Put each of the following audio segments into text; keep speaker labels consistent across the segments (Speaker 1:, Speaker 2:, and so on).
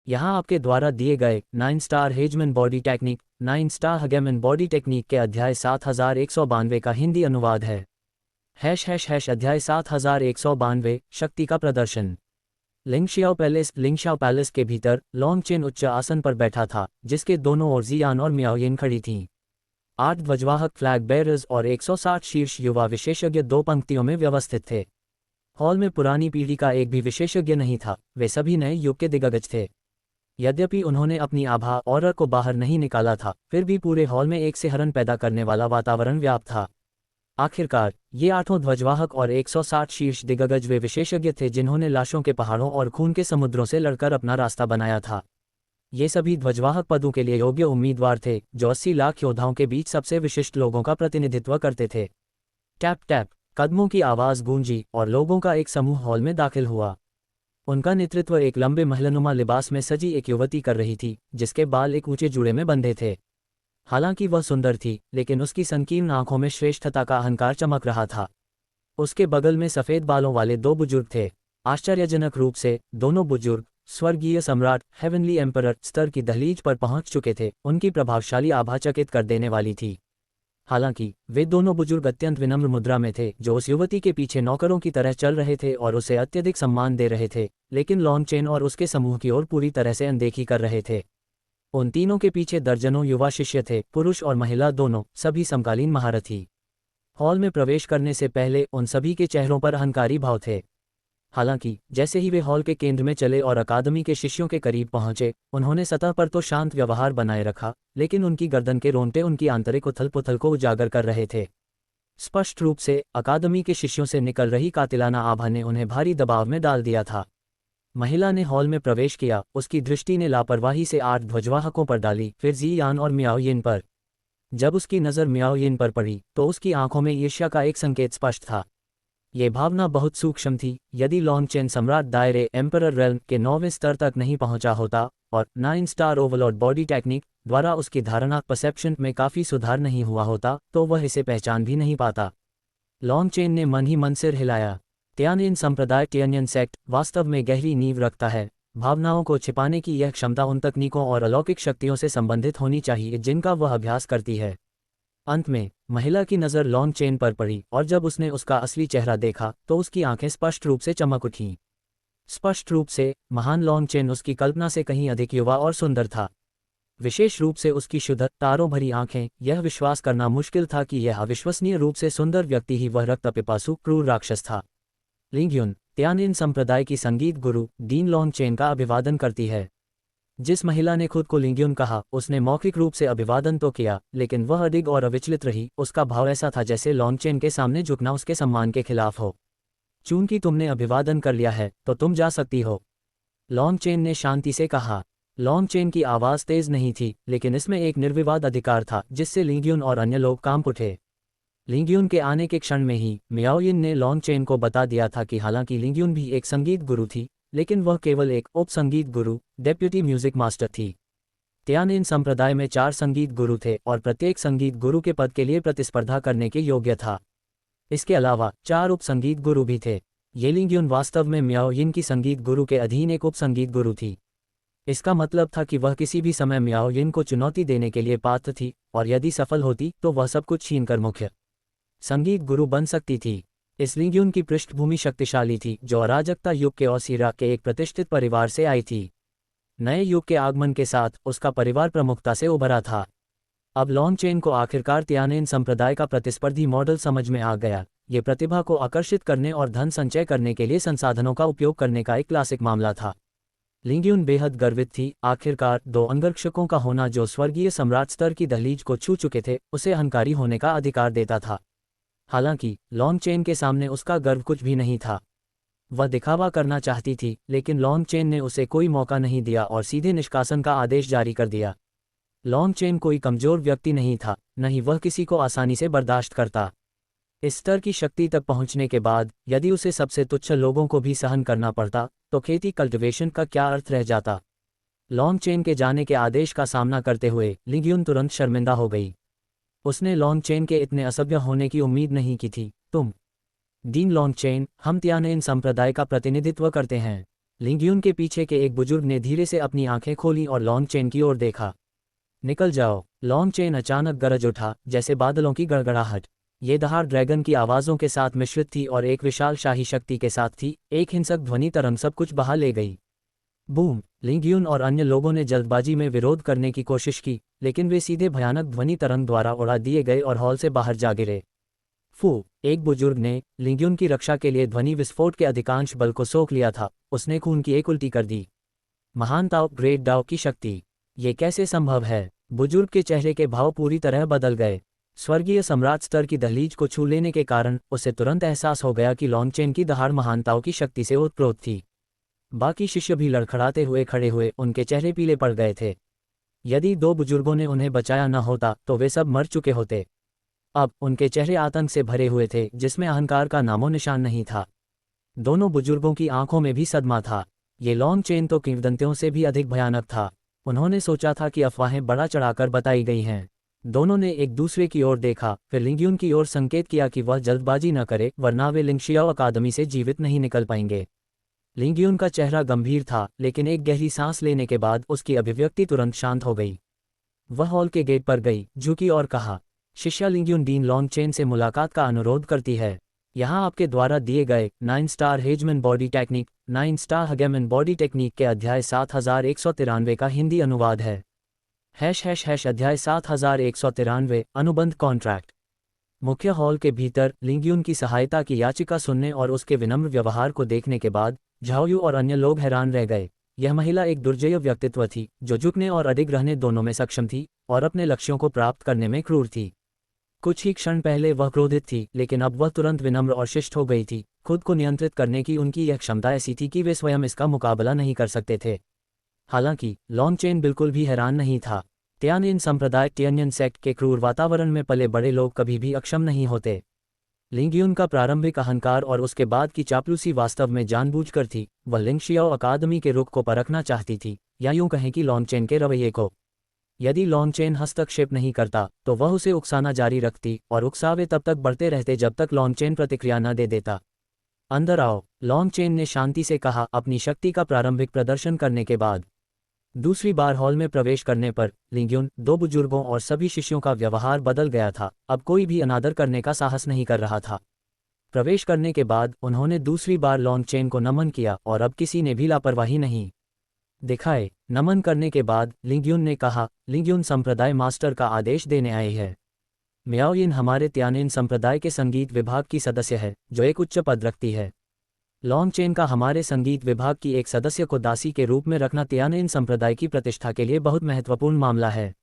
Speaker 1: यहाँ आपके द्वारा दिए गए 9 star Hegemon body technique 9 star Hegemon body technique के अध्याय 7192 का हिंदी अनुवाद है। # अध्याय 7192 शक्ति का प्रदर्शन। लिंगशियाओ पैलेस के भीतर लॉन्ग चेन उच्च आसन पर बैठा था, जिसके दोनों ओर जियान और मियाओयिन खड़ी थीं। 8 ध्वजवाहक फ्लैग बेयरर्स और 160 शीर्ष युवा विशेषज्ञ 2 पंक्तियों में व्यवस्थित थे। हॉल में पुरानी पीढ़ी का एक भी विशेषज्ञ नहीं था, वे सभी नए युग के दिग्गज थे। यद्यपि उन्होंने अपनी आभा ऑरा को बाहर नहीं निकाला था, फिर भी पूरे हॉल में एक सिहरन पैदा करने वाला वातावरण व्याप्त था। आखिरकार ये 8 ध्वजवाहक और 160 शीर्ष दिग्गज वे विशेषज्ञ थे जिन्होंने लाशों के पहाड़ों और खून के समुद्रों से लड़कर अपना रास्ता बनाया था। ये सभी ध्वजवाहक पदों के लिए योग्य उम्मीदवार थे, जो 80 लाख योद्धाओं के बीच सबसे विशिष्ट लोगों का प्रतिनिधित्व करते थे। टैप टैप कदमों की आवाज़ गूंजी और लोगों का एक समूह हॉल में दाखिल हुआ। उनका नेतृत्व एक लंबे महलनुमा लिबास में सजी एक युवती कर रही थी, जिसके बाल एक ऊंचे जूड़े में बंधे थे। हालांकि वह सुंदर थी, लेकिन उसकी संकीर्ण आंखों में श्रेष्ठता का अहंकार चमक रहा था। उसके बगल में सफ़ेद बालों वाले 2 बुजुर्ग थे। आश्चर्यजनक रूप से दोनों बुजुर्ग स्वर्गीय सम्राट हेवनली एम्परर स्तर की दहलीज पर पहुंच चुके थे। उनकी प्रभावशाली आभा चकित कर देने वाली थी। हालांकि वे दोनों बुजुर्ग अत्यंत विनम्र मुद्रा में थे, जो उस युवती के पीछे नौकरों की तरह चल रहे थे और उसे अत्यधिक सम्मान दे रहे थे, लेकिन लॉन्ग चेन और उसके समूह की ओर पूरी तरह से अनदेखी कर रहे थे। उन तीनों के पीछे दर्जनों युवा शिष्य थे, पुरुष और महिला दोनों, सभी समकालीन महारथी। हॉल में प्रवेश करने से पहले उन सभी के चेहरों पर अहंकारी भाव थे। हालांकि जैसे ही वे हॉल के केंद्र में चले और अकादमी के शिष्यों के करीब पहुंचे, उन्होंने सतह पर तो शांत व्यवहार बनाए रखा, लेकिन उनकी गर्दन के रोंगटे उनकी आंतरिक उथल-पुथल को उजागर कर रहे थे। स्पष्ट रूप से अकादमी के शिष्यों से निकल रही कातिलाना आभा ने उन्हें भारी दबाव में डाल दिया था। महिला ने हॉल में प्रवेश किया, उसकी दृष्टि ने लापरवाही से 8 ध्वजवाहकों पर डाली, फिर जियान और मियाओयिन पर। जब उसकी नज़र मियाओयिन पर पड़ी, तो उसकी आंखों में ईर्ष्या का एक संकेत स्पष्ट था। ये भावना बहुत सूक्ष्म थी। यदि लॉन्ग चेन सम्राट दायरे एम्परर रेल्म के 9वें स्तर तक नहीं पहुंचा होता और 9 स्टार ओवरलॉर्ड बॉडी टेक्निक द्वारा उसकी धारणा परसेप्शन में काफ़ी सुधार नहीं हुआ होता, तो वह इसे पहचान भी नहीं पाता। लॉन्ग चेन ने मन ही मन सिर हिलाया। त्यानियन संप्रदाय टियानियन सेक्ट वास्तव में गहरी नींव रखता है। भावनाओं को छिपाने की यह क्षमता उन तकनीकों और अलौकिक शक्तियों से संबंधित होनी चाहिए जिनका वह अभ्यास करती है। अंत में महिला की नज़र लॉन्ग चेन पर पड़ी, और जब उसने उसका असली चेहरा देखा तो उसकी आंखें स्पष्ट रूप से चमक उठीं। स्पष्ट रूप से महान लॉन्ग चेन उसकी कल्पना से कहीं अधिक युवा और सुंदर था। विशेष रूप से उसकी शुद्ध तारों भरी आंखें, यह विश्वास करना मुश्किल था कि यह अविश्वसनीय रूप से सुंदर व्यक्ति ही वह रक्त पिपासु क्रूर राक्षस था। लिंग्युन त्यानिन संप्रदाय की संगीत गुरु डीन लॉन्ग चेन का अभिवादन करती है। जिस महिला ने खुद को लिंग्युन कहा, उसने मौखिक रूप से अभिवादन तो किया, लेकिन वह अडिग और अविचलित रही। उसका भाव ऐसा था जैसे लॉन्ग चेन के सामने झुकना उसके सम्मान के खिलाफ हो। चूंकि तुमने अभिवादन कर लिया है, तो तुम जा सकती हो, लॉन्ग चेन ने शांति से कहा। लॉन्ग चेन की आवाज़ तेज नहीं थी, लेकिन इसमें एक निर्विवाद अधिकार था जिससे लिंग्युन और अन्य लोग कांप उठे। लिंग्युन के आने के क्षण में ही मियाओयिन ने लॉन्ग चेन को बता दिया था कि हालांकि लिंग्युन भी एक संगीत गुरु थी, लेकिन वह केवल एक उप संगीत गुरु डेप्यूटी म्यूजिक मास्टर थी। त्यानिन संप्रदाय में 4 संगीत गुरु थे और प्रत्येक संगीत गुरु के पद के लिए प्रतिस्पर्धा करने के योग्य था। इसके अलावा 4 उप संगीत गुरु भी थे। ये लिंग्युन वास्तव में मियाओयिन की संगीत गुरु के अधीन एक उप संगीत गुरु थी। इसका मतलब था कि वह किसी भी समय मियाओयिन को चुनौती देने के लिए पात्र थी, और यदि सफल होती तो वह सब कुछ छीनकर मुख्य संगीत गुरु बन सकती थी। इस लिंग्युन की पृष्ठभूमि शक्तिशाली थी, जो अराजकता युग के ओसिरा के एक प्रतिष्ठित परिवार से आई थी। नए युग के आगमन के साथ उसका परिवार प्रमुखता से उभरा था। अब लॉन्ग चेन को आखिरकार त्यानिन संप्रदाय का प्रतिस्पर्धी मॉडल समझ में आ गया। ये प्रतिभा को आकर्षित करने और धन संचय करने के लिए संसाधनों का उपयोग करने का एक क्लासिक मामला था। लिंग्युन बेहद गर्वित थी। आखिरकार 2 अंगरक्षकों का होना जो स्वर्गीय सम्राट स्तर की दहलीज को छू चुके थे, उसे अहंकारी होने का अधिकार देता था। हालांकि लॉन्ग चेन के सामने उसका गर्व कुछ भी नहीं था। वह दिखावा करना चाहती थी, लेकिन लॉन्ग चेन ने उसे कोई मौका नहीं दिया और सीधे निष्कासन का आदेश जारी कर दिया। लॉन्ग चेन कोई कमजोर व्यक्ति नहीं था, न ही वह किसी को आसानी से बर्दाश्त करता। इस स्तर की शक्ति तक पहुंचने के बाद यदि उसे सबसे तुच्छ लोगों को भी सहन करना पड़ता, तो खेती कल्टिवेशन का क्या अर्थ रह जाता। लॉन्ग चेन के जाने के आदेश का सामना करते हुए लिंग्युन तुरंत शर्मिंदा हो गई। उसने लॉन्ग चेन के इतने असभ्य होने की उम्मीद नहीं की थी। तुम डीन लॉन्ग चेन, हम त्यानिन संप्रदाय का प्रतिनिधित्व करते हैं। लिंगयुन के पीछे के एक बुजुर्ग ने धीरे से अपनी आंखें खोलीं और लॉन्ग चेन की ओर देखा। निकल जाओ, लॉन्ग चेन अचानक गरज उठा, जैसे बादलों की गड़गड़ाहट। ये दहाड़ ड्रैगन की आवाज़ों के साथ मिश्रित थी और एक विशाल शाही शक्ति के साथ थी। एक हिंसक ध्वनि तरंग सब कुछ बहा ले गई। बूम! लिंगयुन और अन्य लोगों ने जल्दबाजी में विरोध करने की कोशिश की, लेकिन वे सीधे भयानक ध्वनि तरंग द्वारा उड़ा दिए गए और हॉल से बाहर जा गिरे। फू! एक बुजुर्ग ने लिंगयुन की रक्षा के लिए ध्वनि विस्फोट के अधिकांश बल को सोख लिया था। उसने खून की एक उल्टी कर दी। महान ताओ, ग्रेट डाओ की शक्ति! ये कैसे संभव है? बुजुर्ग के चेहरे के भाव पूरी तरह बदल गए। स्वर्गीय सम्राट स्तर की दहलीज को छू लेने के कारण उसे तुरंत एहसास हो गया कि लॉन्ग चेन की दहाड़ महानताओं की शक्ति से ओतप्रोत थी। बाकी शिष्य भी लड़खड़ाते हुए खड़े हुए, उनके चेहरे पीले पड़ गए थे। यदि दो बुजुर्गों ने उन्हें बचाया न होता तो वे सब मर चुके होते। अब उनके चेहरे आतंक से भरे हुए थे, जिसमें अहंकार का नामो निशान नहीं था। दोनों बुजुर्गों की आंखों में भी सदमा था। ये लॉन्ग चेन तो किंवदंतियों से भी अधिक भयानक था। उन्होंने सोचा था कि अफवाहें बढ़ा चढ़ाकर बताई गई हैं। दोनों ने एक दूसरे की ओर देखा, फिर लिंगयुन की ओर संकेत किया कि वह जल्दबाजी न करे, वरना वे लिंगशियाओ अकादमी से जीवित नहीं निकल पाएंगे। लिंगयुन का चेहरा गंभीर था, लेकिन एक गहरी सांस लेने के बाद उसकी अभिव्यक्ति तुरंत शांत हो गई। वह हॉल के गेट पर गई, झुकी और कहा, शिष्या लिंगयुन, डीन लॉन्ग चेन से मुलाकात का अनुरोध करती है। यहाँ आपके द्वारा दिए गए 9 star Hegemon body technique, 9 star Hegemon body technique के अध्याय 7193 का हिंदी अनुवाद है। # अध्याय 7193 अनुबंध कॉन्ट्रैक्ट। मुख्य हॉल के भीतर लिंगयुन की सहायता की याचिका सुनने और उसके विनम्र व्यवहार को देखने के बाद झाओयू और अन्य लोग हैरान रह गए। यह महिला एक दुर्जय व्यक्तित्व थी, जो झुकने और अडिग रहने दोनों में सक्षम थी और अपने लक्ष्यों को प्राप्त करने में क्रूर थी। कुछ ही क्षण पहले वह क्रोधित थी, लेकिन अब वह तुरंत विनम्र और शिष्ट हो गई थी। खुद को नियंत्रित करने की उनकी यह क्षमता ऐसी थी कि वे स्वयं इसका मुकाबला नहीं कर सकते थे। हालांकि लॉन्ग चेन बिल्कुल भी हैरान नहीं था। तियानयन संप्रदाय, टियानयन सेक्ट के क्रूर वातावरण में पले बड़े लोग कभी भी अक्षम नहीं होते। लिंगयुन का प्रारंभिक अहंकार और उसके बाद की चापलूसी वास्तव में जानबूझकर थी। वह लिंगशियाओ अकादमी के रुख को परखना चाहती थी, या यूं कहें कि लॉन्ग चेन के रवैये को। यदि लॉन्ग चेन हस्तक्षेप नहीं करता तो वह उसे उकसाना जारी रखती, और उकसावे तब तक बढ़ते रहते जब तक लॉन्ग चेन प्रतिक्रिया न दे देता। अंदर आओ, लॉन्ग चेन ने शांति से कहा, अपनी शक्ति का प्रारंभिक प्रदर्शन करने के बाद। दूसरी बार हॉल में प्रवेश करने पर लिंगयुन, दो बुजुर्गों और सभी शिष्यों का व्यवहार बदल गया था। अब कोई भी अनादर करने का साहस नहीं कर रहा था। प्रवेश करने के बाद उन्होंने दूसरी बार लॉन्ग चेन को नमन किया और अब किसी ने भी लापरवाही नहीं दिखाए। नमन करने के बाद लिंगयुन ने कहा, लिंगयुन संप्रदाय मास्टर का आदेश देने आए हैं। मियाओयिन हमारे तियानयन संप्रदाय के संगीत विभाग की सदस्य है, जो एक उच्च पद रखती है। लॉन्ग चेन का हमारे संगीत विभाग की एक सदस्य को दासी के रूप में रखना तियानयन संप्रदाय की प्रतिष्ठा के लिए बहुत महत्वपूर्ण मामला है।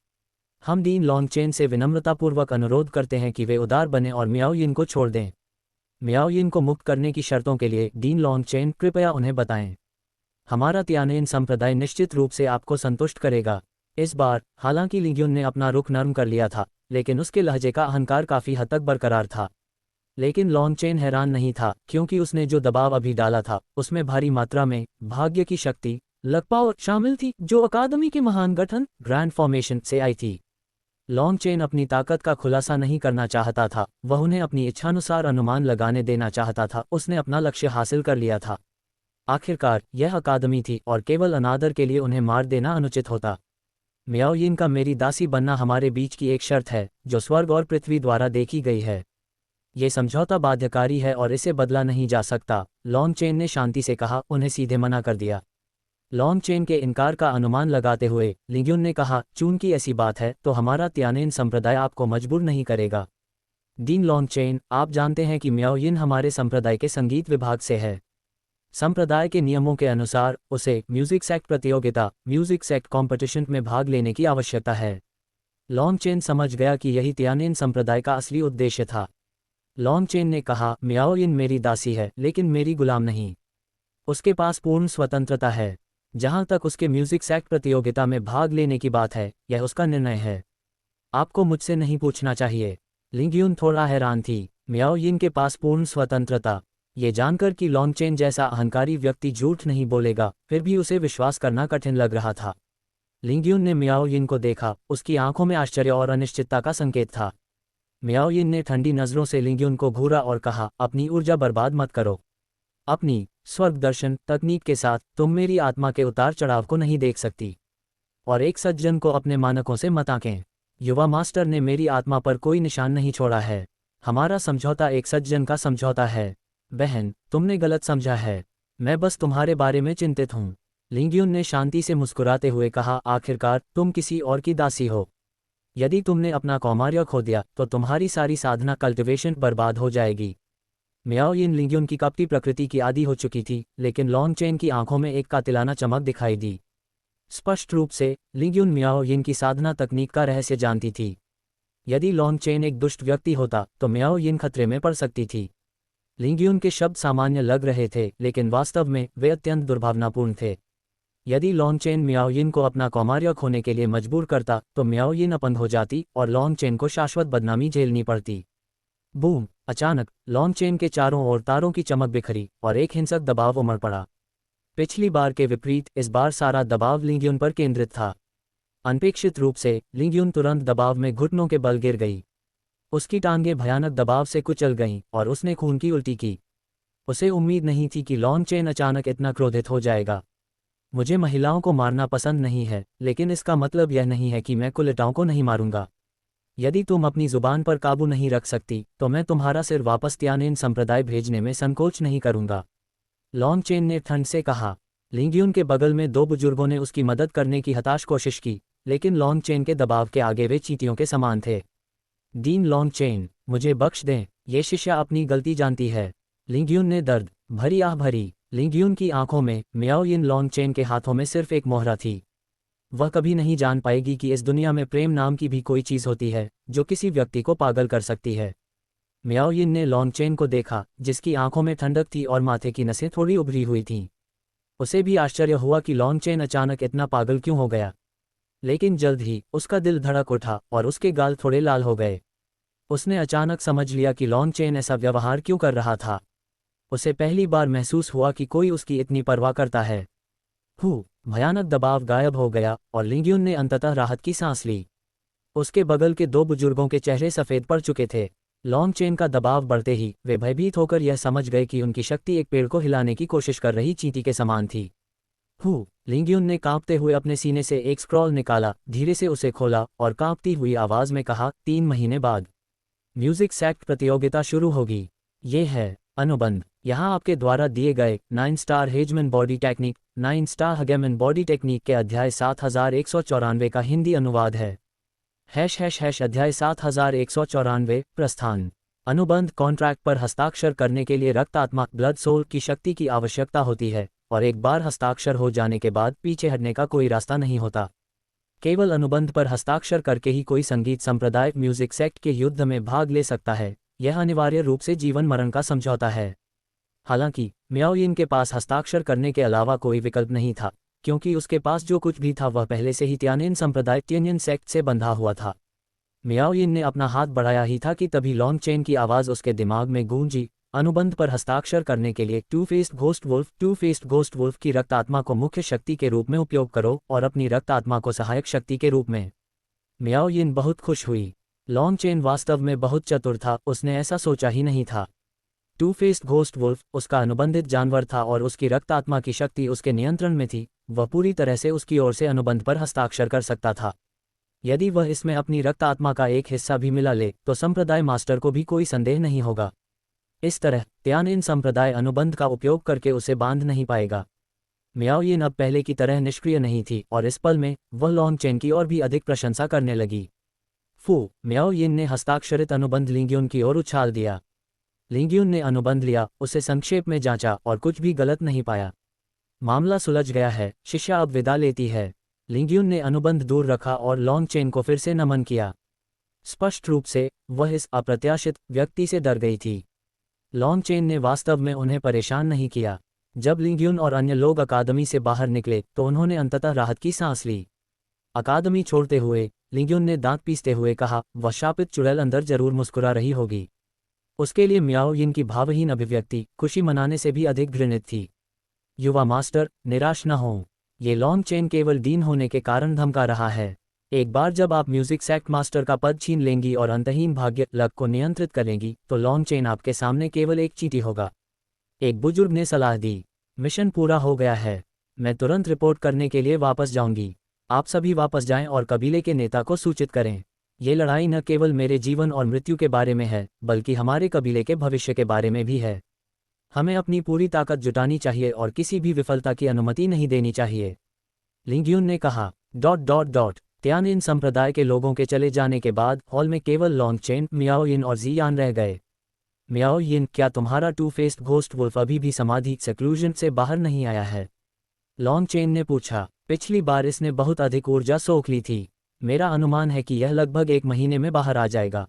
Speaker 1: हम डीन लॉन्ग चेन से विनम्रतापूर्वक अनुरोध करते हैं कि वे उदार बने और मियाओयिन को छोड़ दें। मियाओयिन को मुक्त करने की शर्तों के लिए डीन लॉन्ग चेन, कृपया उन्हें बताएं। हमारा तियानयन संप्रदाय निश्चित रूप से आपको संतुष्ट करेगा। इस बार हालांकि लिंगयुन ने अपना रुख नर्म कर लिया था, लेकिन उसके लहजे का अहंकार काफी हद तक बरकरार था। लेकिन लॉन्ग चेन हैरान नहीं था, क्योंकि उसने जो दबाव अभी डाला था उसमें भारी मात्रा में भाग्य की शक्ति, लक पावर शामिल थी, जो अकादमी के महान गठन ग्रैंड फॉर्मेशन से आई थी। लॉन्ग चेन अपनी ताकत का खुलासा नहीं करना चाहता था, वह उन्हें अपनी इच्छानुसार अनुमान लगाने देना चाहता था। उसने अपना लक्ष्य हासिल कर लिया था। आखिरकार यह अकादमी थी और केवल अनादर के लिए उन्हें मार देना अनुचित होता। मियाओयिन का मेरी दासी बनना हमारे बीच की एक शर्त है, जो स्वर्ग और पृथ्वी द्वारा देखी गई है। ये समझौता बाध्यकारी है और इसे बदला नहीं जा सकता, लॉन्ग चेन ने शांति से कहा। उन्हें सीधे मना कर दिया। लॉन्ग चेन के इनकार का अनुमान लगाते हुए लिंगयुन ने कहा, चूंकि ऐसी बात है तो हमारा तियानयन संप्रदाय आपको मजबूर नहीं करेगा। डीन लॉन्ग चेन, आप जानते हैं कि मियाओयिन हमारे संप्रदाय के संगीत विभाग से है। संप्रदाय के नियमों के अनुसार उसे म्यूजिक सेक्ट प्रतियोगिता, म्यूजिक सेक्ट कॉम्पिटिशन में भाग लेने की आवश्यकता है। लॉन्ग चेन समझ गया कि यही तियानयन संप्रदाय का असली उद्देश्य था। लॉन्ग चेन ने कहा, मियाओयिन मेरी दासी है, लेकिन मेरी गुलाम नहीं। उसके पास पूर्ण स्वतंत्रता है। जहां तक उसके म्यूजिक सेक्ट प्रतियोगिता में भाग लेने की बात है, यह उसका निर्णय है। आपको मुझसे नहीं पूछना चाहिए। लिंगयुन थोड़ा हैरान थी। मियाओयिन के पास पूर्ण स्वतंत्रता। ये जानकर कि लॉन्ग चेन जैसा अहंकारी व्यक्ति झूठ नहीं बोलेगा, फिर भी उसे विश्वास करना कठिन लग रहा था। लिंगयुन ने मियाओयिन को देखा, उसकी आंखों में आश्चर्य और अनिश्चितता का संकेत था। मियाओयिन ने ठंडी नजरों से लिंगयुन को घूरा और कहा, अपनी ऊर्जा बर्बाद मत करो। अपनी स्वर्ग दर्शन तकनीक के साथ तुम मेरी आत्मा के उतार चढ़ाव को नहीं देख सकती, और एक सज्जन को अपने मानकों से मत आंकें। युवा मास्टर ने मेरी आत्मा पर कोई निशान नहीं छोड़ा है। हमारा समझौता एक सज्जन का समझौता है। बहन, तुमने गलत समझा है। मैं बस तुम्हारे बारे में चिंतित हूँ। लिंग्यून ने शांति से मुस्कुराते हुए कहा, आखिरकार तुम किसी और की दासी हो। यदि तुमने अपना कौमार्य खो दिया तो तुम्हारी सारी साधना कल्टिवेशन बर्बाद हो जाएगी। मियाओ यिन लिंग्यून की कपटी प्रकृति की आदी हो चुकी थी, लेकिन लॉन्ग चेन की आंखों में एक कातिलाना चमक दिखाई दी। स्पष्ट रूप से लिंग्यून मियाओ यिन की साधना तकनीक का रहस्य जानती थी। यदि लॉन्ग चेन एक दुष्ट व्यक्ति होता तो मियाओ यिन खतरे में पड़ सकती थी। लिंग्यून के शब्द सामान्य लग रहे थे, लेकिन वास्तव में वे अत्यंत दुर्भावनापूर्ण थे। यदि लॉन्ग चेन मियाओ यिन को अपना कौमार्य खोने के लिए मजबूर करता तो मियाओ यिन अपंग हो जाती और लॉन्ग चेन को शाश्वत बदनामी झेलनी पड़ती। बूम! अचानक लॉन्ग चेन के चारों ओर तारों की चमक बिखरी और एक हिंसक दबाव उमड़ पड़ा। पिछली बार के विपरीत इस बार सारा दबाव लिंग्यून पर केंद्रित था। अनपेक्षित रूप से लिंग्यून तुरंत दबाव में घुटनों के बल गिर गई। उसकी टांगें भयानक दबाव से कुचल गईं और उसने खून की उल्टी की। उसे उम्मीद नहीं थी कि लॉन्ग चेन अचानक इतना क्रोधित हो जाएगा। मुझे महिलाओं को मारना पसंद नहीं है, लेकिन इसका मतलब यह नहीं है कि मैं कुलीटाओं को नहीं मारूंगा। यदि तुम अपनी जुबान पर काबू नहीं रख सकती तो मैं तुम्हारा सिर वापस तियानेन संप्रदाय भेजने में संकोच नहीं करूंगा, लॉन्ग चेन ने ठंड से कहा। लिंग्यून के बगल में दो बुजुर्गों ने उसकी मदद करने की हताश कोशिश की, लेकिन लॉन्ग चेन के दबाव के आगे वे चींटियों के समान थे। डीन लॉन्ग चेन, मुझे बख्श दें, ये शिष्या अपनी गलती जानती है। लिंग्यून ने दर्द भरी आह भरी। लिंग्यून की आंखों में मियाओ यिन लॉन्ग चेन के हाथों में सिर्फ एक मोहरा थी। वह कभी नहीं जान पाएगी कि इस दुनिया में प्रेम नाम की भी कोई चीज़ होती है जो किसी व्यक्ति को पागल कर सकती है। मियाओ यिन ने लॉन्ग चेन को देखा, जिसकी आंखों में ठंडक थी और माथे की नसें थोड़ी उभरी हुई थीं। उसे भी आश्चर्य हुआ कि लॉन्ग चेन अचानक इतना पागल क्यों हो गया, लेकिन जल्द ही उसका दिल धड़क उठा और उसके गाल थोड़े लाल हो गए। उसने अचानक समझ लिया कि लॉन्ग चेन ऐसा व्यवहार क्यों कर रहा था। उसे पहली बार महसूस हुआ कि कोई उसकी इतनी परवाह करता है। भयानक दबाव गायब हो गया और लिंग्यून ने अंततः राहत की सांस ली। उसके बगल के दो बुजुर्गों के चेहरे सफ़ेद पड़ चुके थे। लॉन्ग चेन का दबाव बढ़ते ही वे भयभीत होकर यह समझ गए कि उनकी शक्ति एक पेड़ को हिलाने की कोशिश कर रही चींटी के समान थी। लिंग्यून ने कांपते हुए अपने सीने से एक स्क्रॉल निकाला, धीरे से उसे खोला और कांपती हुई आवाज में कहा, 3 महीने बाद म्यूजिक सैक्ट प्रतियोगिता शुरू होगी। ये है अनुबंध। यहाँ आपके द्वारा दिए गए 9 star Hegemon body technique 9 star Hegemon body technique के अध्याय 7194 का हिंदी अनुवाद है। # अध्याय 7194 प्रस्थान। अनुबंध कॉन्ट्रैक्ट पर हस्ताक्षर करने के लिए रक्त आत्मा ब्लड सोल की शक्ति की आवश्यकता होती है, और एक बार हस्ताक्षर हो जाने के बाद पीछे हटने का कोई रास्ता नहीं होता। केवल अनुबंध पर हस्ताक्षर करके ही कोई संगीत संप्रदाय म्यूजिक सेक्ट के युद्ध में भाग ले सकता है। यह अनिवार्य रूप से जीवन मरण का समझौता है। हालांकि मियाओ यिन के पास हस्ताक्षर करने के अलावा कोई विकल्प नहीं था, क्योंकि उसके पास जो कुछ भी था वह पहले से ही तियानेन संप्रदाय तियानेन सेक्ट से बंधा हुआ था। मियाओ यिन ने अपना हाथ बढ़ाया ही था कि तभी लॉन्ग चेन की आवाज़ उसके दिमाग में गूंजी, अनुबंध पर हस्ताक्षर करने के लिए टू फेस्ड घोस्ट वुल्फ की रक्त आत्मा को मुख्य शक्ति के रूप में उपयोग करो और अपनी रक्त आत्मा को सहायक शक्ति के रूप में। मियाओ यिन बहुत खुश हुई। लॉन्ग चेन वास्तव में बहुत चतुर था, उसने ऐसा सोचा ही नहीं था। टू फेस्ड घोस्ट वुल्फ उसका अनुबंधित जानवर था और उसकी रक्त आत्मा की शक्ति उसके नियंत्रण में थी। वह पूरी तरह से उसकी ओर से अनुबंध पर हस्ताक्षर कर सकता था। यदि वह इसमें अपनी रक्त आत्मा का एक हिस्सा भी मिला ले तो संप्रदाय मास्टर को भी कोई संदेह नहीं होगा। इस तरह तियानेन संप्रदाय अनुबंध का उपयोग करके उसे बांध नहीं पाएगा। मियाओ यिन अब पहले की तरह निष्क्रिय नहीं थी और इस पल में वह लॉन्ग चेन की और भी अधिक प्रशंसा करने लगी। मियाओ यिन ने हस्ताक्षरित अनुबंध लिंग्यून की ओर उछाल दिया। लिंग्यून ने अनुबंध लिया, उसे संक्षेप में जांचा और कुछ भी गलत नहीं पाया। मामला सुलझ गया है, शिष्या अब विदा लेती है। लिंग्यून ने अनुबंध दूर रखा और लॉन्ग चेन को फिर से नमन किया। स्पष्ट रूप से वह इस अप्रत्याशित व्यक्ति से डर गई थी। लॉन्ग चेन ने वास्तव में उन्हें परेशान नहीं किया। जब लिंग्यून और अन्य लोग अकादमी से बाहर निकले तो उन्होंने अंततः राहत की सांस ली। अकादमी छोड़ते हुए लिंग्यून ने दांत पीसते हुए कहा, वह शापित चुड़ैल अंदर जरूर मुस्कुरा रही होगी। उसके लिए मियाओ यिन की भावहीन अभिव्यक्ति खुशी मनाने से भी अधिक घृणित थी। युवा मास्टर, निराश न हों। ये लॉन्ग चेन केवल डीन होने के कारण धमका रहा है। एक बार जब आप म्यूजिक सेक्ट मास्टर का पद छीन लेंगी और अंतहीन भाग्य लक को नियंत्रित करेंगी तो लॉन्ग चेन आपके सामने केवल एक चींटी होगा। एक बुजुर्ग ने सलाह दी। मिशन पूरा हो गया है। मैं तुरंत रिपोर्ट करने के लिए वापस जाऊंगी। आप सभी वापस जाएं और कबीले के नेता को सूचित करें। ये लड़ाई न केवल मेरे जीवन और मृत्यु के बारे में है, बल्कि हमारे कबीले के भविष्य के बारे में भी है। हमें अपनी पूरी ताकत जुटानी चाहिए और किसी भी विफलता की अनुमति नहीं देनी चाहिए। लिंग्यून ने कहा। तियानिन संप्रदाय के लोगों के चले जाने के बाद हॉल में केवल लॉन्गचेन, मियाओ यिन और जियान रह गए। मियाओ यिन, क्या तुम्हारा टू फेस्ड घोस्ट वुल्फ अभी भी समाधि सेक्लूजन से बाहर नहीं आया है? लॉन्गचेन ने पूछा। पिछली बार इसने बहुत अधिक ऊर्जा सोख ली थी। मेरा अनुमान है कि यह लगभग 1 महीने में बाहर आ जाएगा।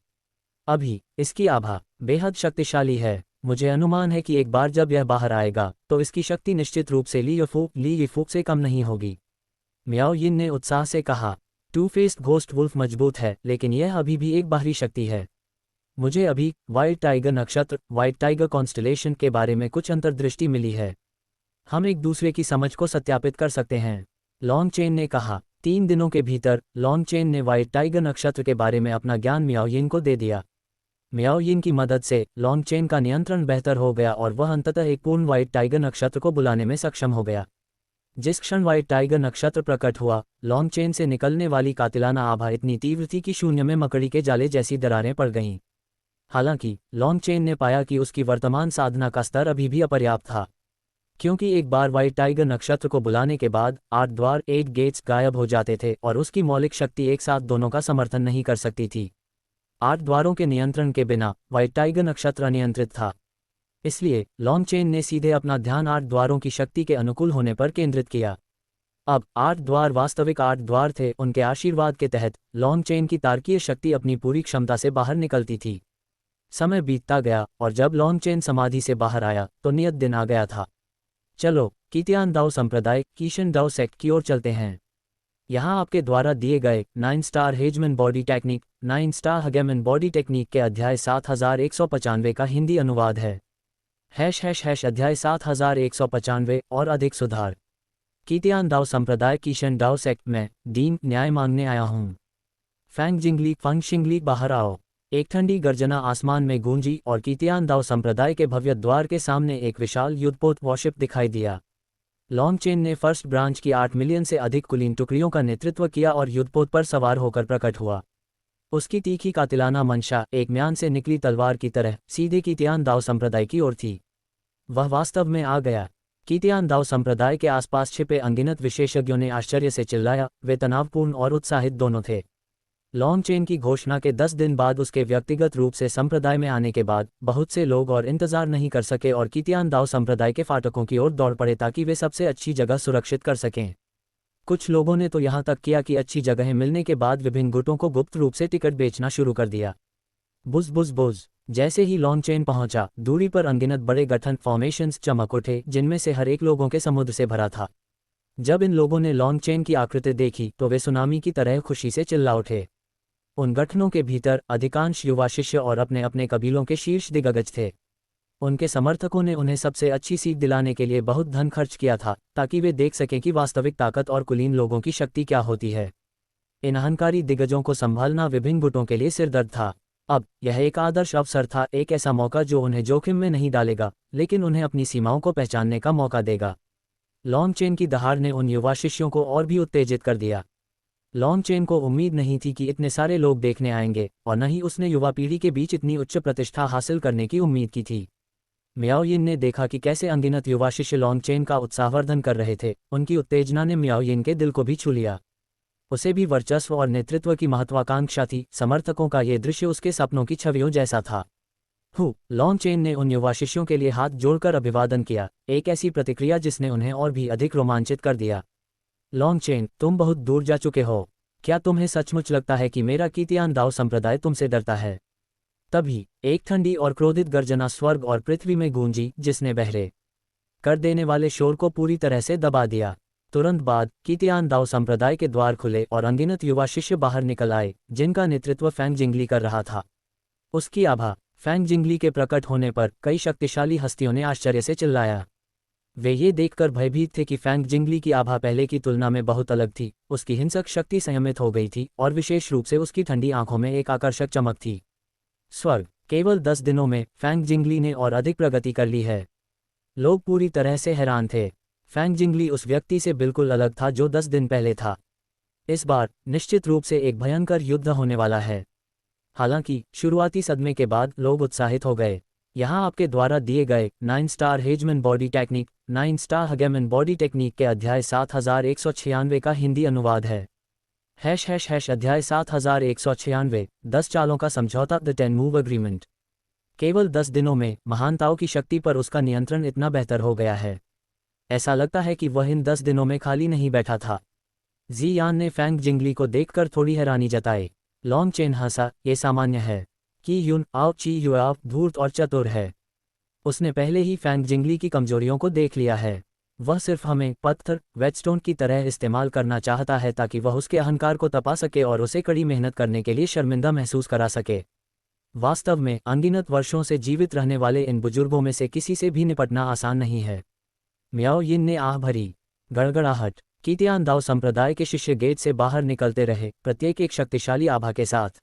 Speaker 1: अभी इसकी आभा बेहद शक्तिशाली है। मुझे अनुमान है कि एक बार जब यह बाहर आएगा तो इसकी शक्ति निश्चित रूप से ली यीफू से कम नहीं होगी। मियाओ यिन ने उत्साह से कहा। टू फेस्ड घोस्ट वुल्फ मजबूत है, लेकिन यह अभी भी एक बाहरी शक्ति है। मुझे अभी व्हाइट टाइगर नक्षत्र, व्हाइट टाइगर कॉन्स्टलेशन के बारे में कुछ अंतर्दृष्टि मिली है। हम एक दूसरे की समझ को सत्यापित कर सकते हैं, लॉन्गचेन ने कहा। 3 दिनों के भीतर लॉन्गचेन ने व्हाइट टाइगर नक्षत्र के बारे में अपना ज्ञान मियाओ यिन को दे दिया। मियाओ यिन की मदद से लॉन्गचेन का नियंत्रण बेहतर हो गया और वह अंततः एक पूर्ण व्हाइट टाइगर नक्षत्र को बुलाने में सक्षम हो गया। जिस क्षण व्हाइट टाइगर नक्षत्र प्रकट हुआ, लॉन्गचेन से निकलने वाली कातिलाना आभा इतनी तीव्र थी कि शून्य में मकड़ी के जाले जैसी दरारें पड़ गईं। हालांकि लॉन्गचेन ने पाया कि उसकी वर्तमान साधना का स्तर अभी भी अपर्याप्त था, क्योंकि एक बार व्हाइट टाइगर नक्षत्र को बुलाने के बाद 8 द्वार 8 गेट्स गायब हो जाते थे और उसकी मौलिक शक्ति एक साथ दोनों का समर्थन नहीं कर सकती थी। 8 द्वारों के नियंत्रण के बिना व्हाइट टाइगर नक्षत्र अनियंत्रित था। इसलिए लॉन्गचेन ने सीधे अपना ध्यान 8 द्वारों की शक्ति के अनुकूल होने पर केंद्रित किया। अब 8 द्वार वास्तविक 8 द्वार थे। उनके आशीर्वाद के तहत लॉन्गचेन की तार्किक शक्ति अपनी पूरी क्षमता से बाहर निकलती थी। समय बीतता गया और जब लॉन्गचेन समाधि से बाहर आया तो नियत दिन आ गया था। चलो कीतियान दाओ संप्रदाय कीशन दाओ सेक्ट की ओर चलते हैं। यहाँ आपके द्वारा दिए गए 9 star Hegemon body technique, 9 star Hegemon body technique के अध्याय 7195 का हिंदी अनुवाद है। अध्याय 7195 और अधिक सुधार। कीतियान दाओ संप्रदाय कीशन दाओ सेक्ट में दीन न्याय मांगने आया हूँ। फंग शिंगली बाहर आओ। एक ठंडी गर्जना आसमान में गूंजी और कीतियान दाओ संप्रदाय के भव्य द्वार के सामने एक विशाल युद्धपोत वॉरशिप दिखाई दिया। लॉन्गचेन ने फर्स्ट ब्रांच की 8 मिलियन से अधिक कुलीन टुकड़ियों का नेतृत्व किया और युद्धपोत पर सवार होकर प्रकट हुआ। उसकी तीखी कातिलाना मंशा एक म्यान से निकली तलवार की तरह सीधे कीतियान दाओ संप्रदाय की ओर थी। वह वास्तव में आ गया। कीतियान दाओ संप्रदाय के आसपास छिपे अनगिनत विशेषज्ञों ने आश्चर्य से चिल्लाया। वे तनावपूर्ण और उत्साहित दोनों थे। लॉन्गचेन की घोषणा के 10 दिन बाद उसके व्यक्तिगत रूप से संप्रदाय में आने के बाद बहुत से लोग और इंतजार नहीं कर सके और कीतियान दाओ संप्रदाय के फाटकों की ओर दौड़ पड़े ताकि वे सबसे अच्छी जगह सुरक्षित कर सकें। कुछ लोगों ने तो यहाँ तक किया कि अच्छी जगहें मिलने के बाद विभिन्न गुटों को गुप्त रूप से टिकट बेचना शुरू कर दिया। बुज। जैसे ही लॉन्गचेन पहुंचा, दूरी पर अनगिनत बड़े गठन फॉर्मेशंस चमक उठे, जिनमें से हर एक लोगों के समुद्र से भरा था। जब इन लोगों ने लॉन्गचेन की आकृति देखी तो वे सुनामी की तरह खुशी से चिल्ला उठे। उन गठनों के भीतर अधिकांश युवा शिष्य और अपने अपने कबीलों के शीर्ष दिग्गज थे। उनके समर्थकों ने उन्हें सबसे अच्छी सीख दिलाने के लिए बहुत धन खर्च किया था ताकि वे देख सकें कि वास्तविक ताकत और कुलीन लोगों की शक्ति क्या होती है। इन अहंकारी दिग्गजों को संभालना विभिन्न गुटों के लिए सिरदर्द था। अब यह एक आदर्श अवसर था, एक ऐसा मौका जो उन्हें जोखिम में नहीं डालेगा, लेकिन उन्हें अपनी सीमाओं को पहचानने का मौका देगा। लॉन्गचेन की दहाड़ ने उन युवा शिष्यों को और भी उत्तेजित कर दिया। लॉन्गचेन को उम्मीद नहीं थी कि इतने सारे लोग देखने आएंगे, और न ही उसने युवा पीढ़ी के बीच इतनी उच्च प्रतिष्ठा हासिल करने की उम्मीद की थी। मियाओ यिन ने देखा कि कैसे अनगिनत युवा शिष्य लॉन्गचेन का उत्साहवर्धन कर रहे थे। उनकी उत्तेजना ने मियाओ यिन के दिल को भी छू लिया। उसे भी वर्चस्व और नेतृत्व की महत्वाकांक्षा थी। समर्थकों का ये दृश्य उसके सपनों की छवियों जैसा था। लॉन्गचेन ने उन युवा शिष्यों के लिए हाथ जोड़कर अभिवादन किया, एक ऐसी प्रतिक्रिया जिसने उन्हें और भी अधिक रोमांचित कर दिया। लॉन्गचेन, तुम बहुत दूर जा चुके हो। क्या तुम्हें सचमुच लगता है कि मेरा कीतियान दाओ संप्रदाय तुमसे डरता है? तभी एक ठंडी और क्रोधित गर्जना स्वर्ग और पृथ्वी में गूंजी, जिसने बहरे कर देने वाले शोर को पूरी तरह से दबा दिया। तुरंत बाद कीतियान दाओ संप्रदाय के द्वार खुले और अनगिनत युवा शिष्य बाहर निकल आए, जिनका नेतृत्व फैंग जिंगली कर रहा था। उसकी आभा फैंग जिंगली के प्रकट होने पर कई शक्तिशाली हस्तियों ने आश्चर्य से चिल्लाया। वे ये देखकर भयभीत थे कि फैंग जिंगली की आभा पहले की तुलना में बहुत अलग थी। उसकी हिंसक शक्ति संयमित हो गई थी और विशेष रूप से उसकी ठंडी आंखों में एक आकर्षक चमक थी। स्वर्ग, केवल 10 दिनों में फैंग जिंगली ने और अधिक प्रगति कर ली है। लोग पूरी तरह से हैरान थे। फैंग जिंगली उस व्यक्ति से बिल्कुल अलग था जो 10 दिन पहले था। इस बार निश्चित रूप से एक भयंकर युद्ध होने वाला है। हालांकि शुरुआती सदमे के बाद लोग उत्साहित हो गए। यहाँ आपके द्वारा दिए गए 9 star Hegemon body technique 9 star Hegemon body technique के अध्याय 7196 का हिंदी अनुवाद है। अध्याय 7196 10 चालों का समझौता द 10 मूव अग्रीमेंट। केवल 10 दिनों में महानताओं की शक्ति पर उसका नियंत्रण इतना बेहतर हो गया है। ऐसा लगता है कि वह इन 10 दिनों में खाली नहीं बैठा था। जी यान ने फैंग जिंगली को देखकर थोड़ी हैरानी जताई। लॉन्ग चेन हंसा, ये सामान्य है कि यून आओ ची युआव धूर्त और चतुर है। उसने पहले ही फैंग जिंगली की कमजोरियों को देख लिया है। वह सिर्फ हमें पत्थर वेटस्टोन की तरह इस्तेमाल करना चाहता है ताकि वह उसके अहंकार को तपा सके और उसे कड़ी मेहनत करने के लिए शर्मिंदा महसूस करा सके। वास्तव में अनगिनत वर्षों से जीवित रहने वाले इन बुजुर्गों में से किसी से भी निपटना आसान नहीं है। म्याओ यिन ने आह भरी। गड़गड़ाहट। कीतियान दाओ संप्रदाय के शिष्य गेट से बाहर निकलते रहे, प्रत्येक एक शक्तिशाली आभा के साथ।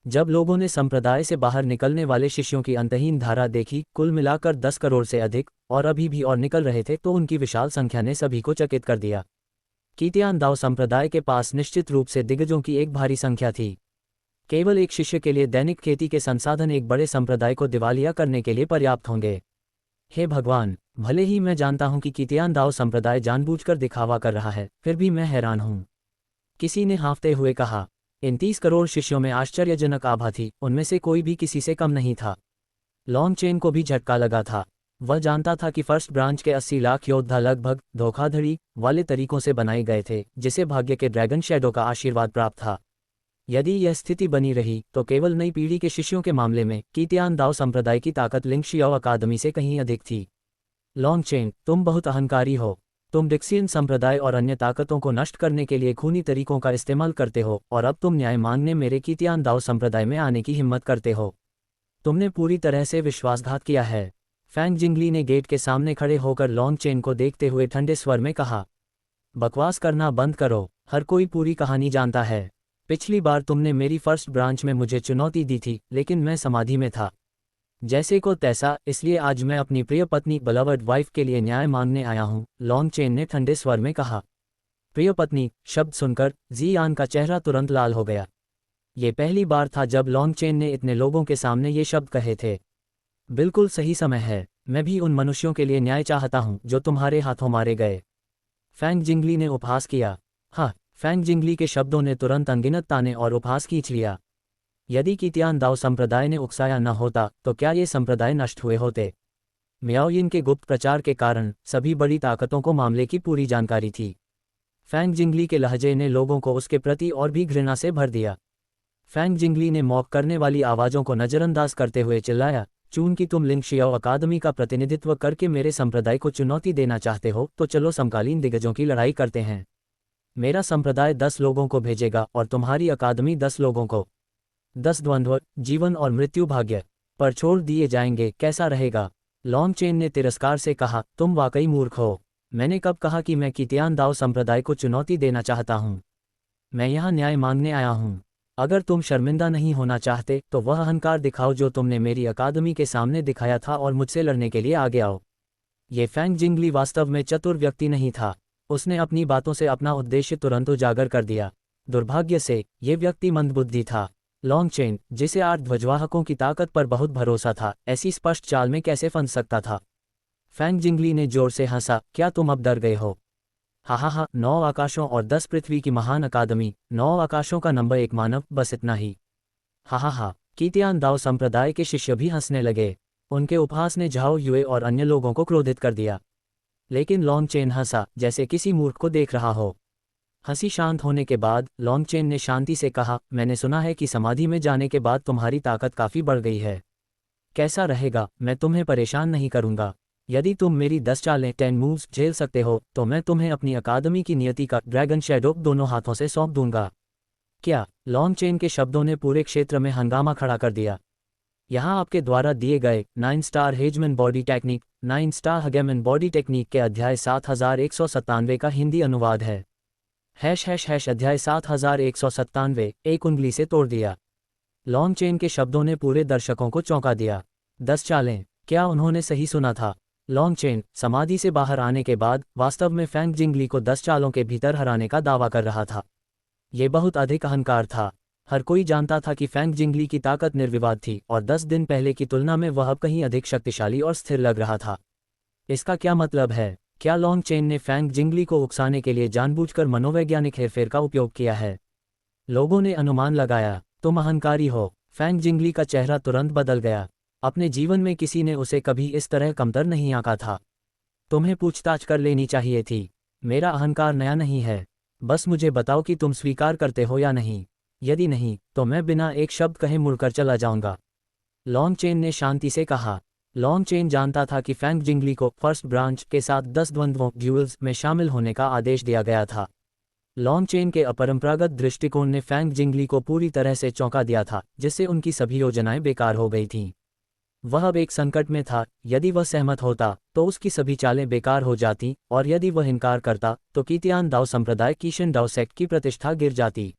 Speaker 1: जब लोगों ने संप्रदाय से बाहर निकलने वाले शिष्यों की अंतहीन धारा देखी, कुल मिलाकर 10 करोड़ से अधिक, और अभी भी और निकल रहे थे, तो उनकी विशाल संख्या ने सभी को चकित कर दिया। कीतियान दाओ संप्रदाय के पास निश्चित रूप से दिग्गजों की एक भारी संख्या थी। केवल एक शिष्य के लिए दैनिक खेती के संसाधन एक बड़े संप्रदाय को दिवालिया करने के लिए पर्याप्त होंगे। हे भगवान, भले ही मैं जानता हूं कि कीतियान दाओ संप्रदाय जानबूझकर दिखावा कर रहा है, फिर भी मैं हैरान हूं। किसी ने हाँफते हुए कहा। इन 30 करोड़ शिष्यों में आश्चर्यजनक आभा थी, उनमें से कोई भी किसी से कम नहीं था। लॉन्ग चेन को भी झटका लगा था। वह जानता था कि फर्स्ट ब्रांच के 80 लाख योद्धा लगभग धोखाधड़ी वाले तरीकों से बनाए गए थे, जिसे भाग्य के ड्रैगन शैडो का आशीर्वाद प्राप्त था। यदि यह स्थिति बनी रही तो केवल नई पीढ़ी के शिष्यों के मामले में कीतियान दाओ संप्रदाय की ताकत लिंग शियाओ अकादमी से कहीं अधिक थी। लॉन्ग चेन, तुम बहुत अहंकारी हो। तुम डिक्सियन संप्रदाय और अन्य ताकतों को नष्ट करने के लिए खूनी तरीकों का इस्तेमाल करते हो, और अब तुम न्याय मांगने मेरे कीतियान दाओ संप्रदाय में आने की हिम्मत करते हो। तुमने पूरी तरह से विश्वासघात किया है। फैंग जिंगली ने गेट के सामने खड़े होकर लॉन्ग चेन को देखते हुए ठंडे स्वर में कहा। बकवास करना बंद करो, हर कोई पूरी कहानी जानता है। पिछली बार तुमने मेरी फर्स्ट ब्रांच में मुझे चुनौती दी थी, लेकिन मैं समाधि में था। जैसे को तैसा, इसलिए आज मैं अपनी प्रिय पत्नी बेलवड वाइफ के लिए न्याय मांगने आया हूं, लॉन्ग चेन ने ठंडे स्वर में कहा। प्रिय पत्नी शब्द सुनकर जी यान का चेहरा तुरंत लाल हो गया। ये पहली बार था जब लॉन्ग चेन ने इतने लोगों के सामने ये शब्द कहे थे। बिल्कुल सही समय है, मैं भी उन मनुष्यों के लिए न्याय चाहता हूं जो तुम्हारे हाथों मारे गए। फैंग जिंगली ने उपहास किया। हाँ, फैंग जिंगली के शब्दों ने तुरंत अनगिनत ताने और उपहास खींच लिया। यदि कीतियान दाओ संप्रदाय ने उकसाया न होता तो क्या ये संप्रदाय नष्ट हुए होते? म्याओयिन के गुप्त प्रचार के कारण सभी बड़ी ताकतों को मामले की पूरी जानकारी थी। फैंग जिंगली के लहजे ने लोगों को उसके प्रति और भी घृणा से भर दिया। फैंग जिंगली ने मौक करने वाली आवाज़ों को नज़रअंदाज करते हुए चिल्लाया, चूंकि तुम लिंग शियाओ अकादमी का प्रतिनिधित्व करके मेरे संप्रदाय को चुनौती देना चाहते हो, तो चलो समकालीन दिग्गजों की लड़ाई करते हैं। मेरा संप्रदाय 10 लोगों को भेजेगा और तुम्हारी अकादमी 10 लोगों को। 10 द्वंद्व, जीवन और मृत्यु भाग्य पर छोड़ दिए जाएंगे, कैसा रहेगा? लॉन्ग चेन ने तिरस्कार से कहा, तुम वाकई मूर्ख हो। मैंने कब कहा कि मैं कीतियान दाओ संप्रदाय को चुनौती देना चाहता हूँ? मैं यहाँ न्याय मांगने आया हूँ। अगर तुम शर्मिंदा नहीं होना चाहते तो वह अहंकार दिखाओ जो तुमने मेरी अकादमी के सामने दिखाया था और मुझसे लड़ने के लिए आगे आओ। ये फैंग जिंगली वास्तव में चतुर व्यक्ति नहीं था। उसने अपनी बातों से अपना उद्देश्य तुरंत उजागर कर दिया। दुर्भाग्य से ये व्यक्ति मंदबुद्धि था। लॉन्ग चेन, जिसे 8 ध्वजवाहकों की ताकत पर बहुत भरोसा था, ऐसी स्पष्ट चाल में कैसे फंस सकता था? फैंग जिंगली ने जोर से हंसा, क्या तुम अब डर गए हो? हा, 9 आकाशों और 10 पृथ्वी की महान अकादमी, 9 आकाशों का नंबर 1 मानव, बस इतना ही। हा, कीतियान दाओ संप्रदाय के शिष्य भी हंसने लगे। उनके उपहास ने झाओ युए और अन्य लोगों को क्रोधित कर दिया। लेकिन लॉन्ग चेन हंसा, जैसे किसी मूर्ख को देख रहा हो। हंसी शांत होने के बाद लॉन्ग चेन ने शांति से कहा, मैंने सुना है कि समाधि में जाने के बाद तुम्हारी ताकत काफ़ी बढ़ गई है। कैसा रहेगा? मैं तुम्हें परेशान नहीं करूंगा। यदि तुम मेरी 10 चालें 10 मूव्स झेल सकते हो तो मैं तुम्हें अपनी अकादमी की नियति का ड्रैगन शैडो दोनों हाथों से सौंप दूंगा। क्या? लॉन्ग चेन के शब्दों ने पूरे क्षेत्र में हंगामा खड़ा कर दिया। यहाँ आपके द्वारा दिए गए 9 star Hegemon body technique 9 star Hegemon body technique के अध्याय 7197 का हिंदी अनुवाद है। अध्याय 7197 एक उंगली से तोड़ दिया। लॉन्ग चेन के शब्दों ने पूरे दर्शकों को चौंका दिया। 10 चालें, क्या उन्होंने सही सुना था? लॉन्ग चेन समाधि से बाहर आने के बाद वास्तव में फैंग जिंगली को 10 चालों के भीतर हराने का दावा कर रहा था। ये बहुत अधिक अहंकार था। हर कोई जानता था कि फैंग जिंगली की ताकत निर्विवाद थी और 10 दिन पहले की तुलना में वह अब कहीं अधिक शक्तिशाली और स्थिर लग रहा था। इसका क्या मतलब है? क्या लॉन्ग चेन ने फैंग जिंगली को उकसाने के लिए जानबूझकर मनोवैज्ञानिक हेरफेर का उपयोग किया है? लोगों ने अनुमान लगाया, तुम अहंकारी हो। फैंग जिंगली का चेहरा तुरंत बदल गया। अपने जीवन में किसी ने उसे कभी इस तरह कमतर नहीं आंका था। तुम्हें पूछताछ कर लेनी चाहिए थी। मेरा अहंकार नया नहीं है। बस मुझे बताओ कि तुम स्वीकार करते हो या नहीं। यदि नहीं, तो मैं बिना एक शब्द कहे मुड़कर चला जाऊंगा। लॉन्ग चेन ने शांति से कहा। लॉन्ग चेन जानता था कि फैंग जिंगली को फर्स्ट ब्रांच के साथ 10 द्वंद्वों ड्यूल्स में शामिल होने का आदेश दिया गया था। लॉन्ग चेन के अपरंपरागत दृष्टिकोण ने फैंग जिंगली को पूरी तरह से चौंका दिया था, जिससे उनकी सभी योजनाएं बेकार हो गई थीं। वह अब एक संकट में था। यदि वह सहमत होता तो उसकी सभी चालें बेकार हो जाती, और यदि वह इनकार करता तो कीतियान दाओ संप्रदाय कीशन दाओ सेक्ट की प्रतिष्ठा गिर जाती।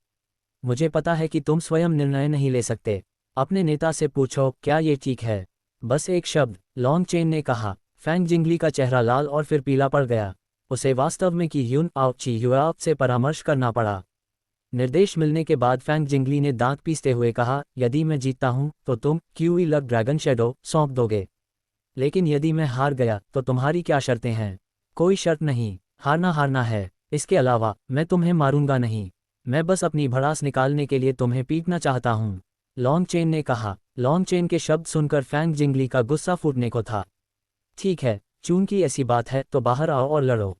Speaker 1: मुझे पता है कि तुम स्वयं निर्णय नहीं ले सकते। अपने नेता से पूछो, क्या ये ठीक है? बस एक शब्द, लॉन्ग चेन ने कहा। फैंग जिंगली का चेहरा लाल और फिर पीला पड़ गया। उसे वास्तव में कि यून आओ ची युआप से परामर्श करना पड़ा। निर्देश मिलने के बाद फैंग जिंगली ने दांत पीसते हुए कहा, यदि मैं जीतता हूं तो तुम क्यूई लग ड्रैगन शेडो सौंप दोगे। लेकिन यदि मैं हार गया तो तुम्हारी क्या शर्तें हैं? कोई शर्त नहीं। हारना हारना है। इसके अलावा मैं तुम्हें मारूंगा नहीं। मैं बस अपनी भड़ास निकालने के लिए तुम्हें पीटना चाहता हूं। लॉन्ग चेन ने कहा। लॉन्ग चेन के शब्द सुनकर फैंग जिंगली का गुस्सा फूटने को था। ठीक है, चूंकि ऐसी बात है तो बाहर आओ और लड़ो।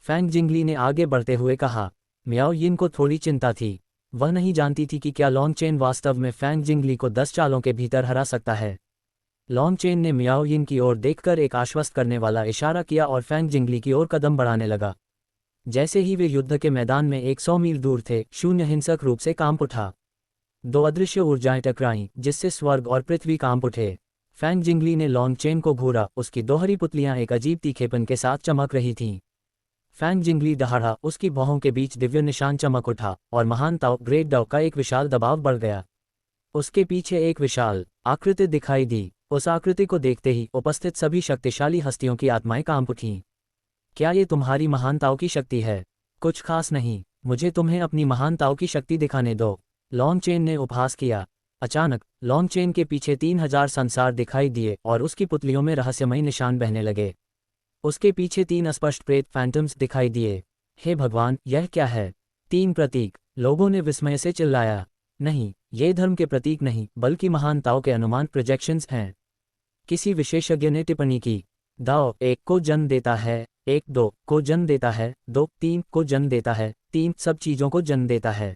Speaker 1: फैंग जिंगली ने आगे बढ़ते हुए कहा। मियाओ यिन को थोड़ी चिंता थी। वह नहीं जानती थी कि क्या लॉन्ग चेन वास्तव में फैंग जिंगली को 10 चालों के भीतर हरा सकता है। लॉन्ग चेन ने मियाओ यिन की ओर देखकर एक आश्वस्त करने वाला इशारा किया और फैंग जिंगली की ओर कदम बढ़ाने लगा। जैसे ही वे युद्ध के मैदान में 100 मील दूर थे, शून्य हिंसक रूप से कांप उठा। 2 अदृश्य ऊर्जाएं टकराईं, जिससे स्वर्ग और पृथ्वी कांप उठे। फैंग जिंगली ने लॉन्ग चेन को घूरा। उसकी दोहरी पुतलियां एक अजीब तीखेपन के साथ चमक रही थीं। फैंग जिंगली दहाड़ा। उसकी भौहों के बीच दिव्य निशान चमक उठा और महान ताओ ग्रेट डाओ का एक विशाल दबाव बढ़ गया। उसके पीछे एक विशाल आकृति दिखाई दी। उस आकृति को देखते ही उपस्थित सभी शक्तिशाली हस्तियों की आत्माएं कांप उठीं। क्या ये तुम्हारी महानताओं की शक्ति है? कुछ खास नहीं। मुझे तुम्हें अपनी महानताओं की शक्ति दिखाने दो। लॉन्ग चेन ने उपहास किया। अचानक लॉन्ग चेन के पीछे 3000 संसार दिखाई दिए और उसकी पुतलियों में रहस्यमयी निशान बहने लगे। उसके पीछे 3 अस्पष्ट प्रेत फैंटम्स दिखाई दिए। हे भगवान, यह क्या है? 3 प्रतीक। लोगों ने विस्मय से चिल्लाया। नहीं, ये धर्म के प्रतीक नहीं, बल्कि महानताओं के अनुमान प्रोजेक्शंस हैं। किसी विशेषज्ञ ने टिप्पणी की। दाओ 1 को जन्म देता है, 1 2 को जन्म देता है, 2 3 को जन्म देता है, 3 सब चीज़ों को जन्म देता है।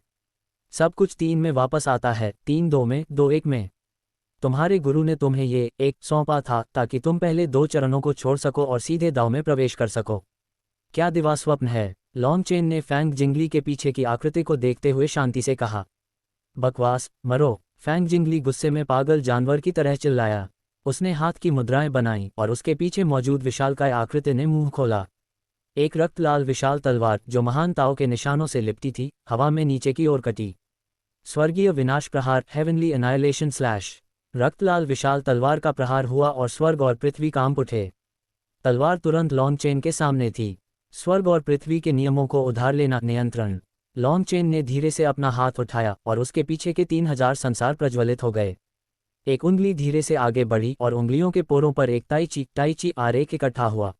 Speaker 1: सब कुछ 3 में वापस आता है, 3 2 में, 2 1 में। तुम्हारे गुरु ने तुम्हें ये 1 सौंपा था ताकि तुम पहले 2 चरणों को छोड़ सको और सीधे दाव में प्रवेश कर सको। क्या दिवा स्वप्न है? लॉन्ग चेन ने फैंग जिंगली के पीछे की आकृति को देखते हुए शांति से कहा। बकवास, मरो। फैंग जिंगली गुस्से में पागल जानवर की तरह चिल्लाया। उसने हाथ की मुद्राएं बनाई और उसके पीछे मौजूद विशालकाय आकृति ने मुंह खोला। एक रक्तलाल विशाल तलवार जो महान ताओ के निशानों से लिपटी थी, हवा में नीचे की ओर कटी। स्वर्गीय विनाश प्रहार, हेवनली एनाइलेशन स्लैश। रक्तलाल विशाल तलवार का प्रहार हुआ और स्वर्ग और पृथ्वी कांप उठे। तलवार तुरंत लॉन्ग चेन के सामने थी। स्वर्ग और पृथ्वी के नियमों को उधार लेना नियंत्रण। लॉन्ग चेन ने धीरे से अपना हाथ उठाया और उसके पीछे के 3000 संसार प्रज्वलित हो गए। एक उंगली धीरे से आगे बढ़ी और उंगलियों के पोरों पर एक ताइची आरेख इकट्ठा हुआ।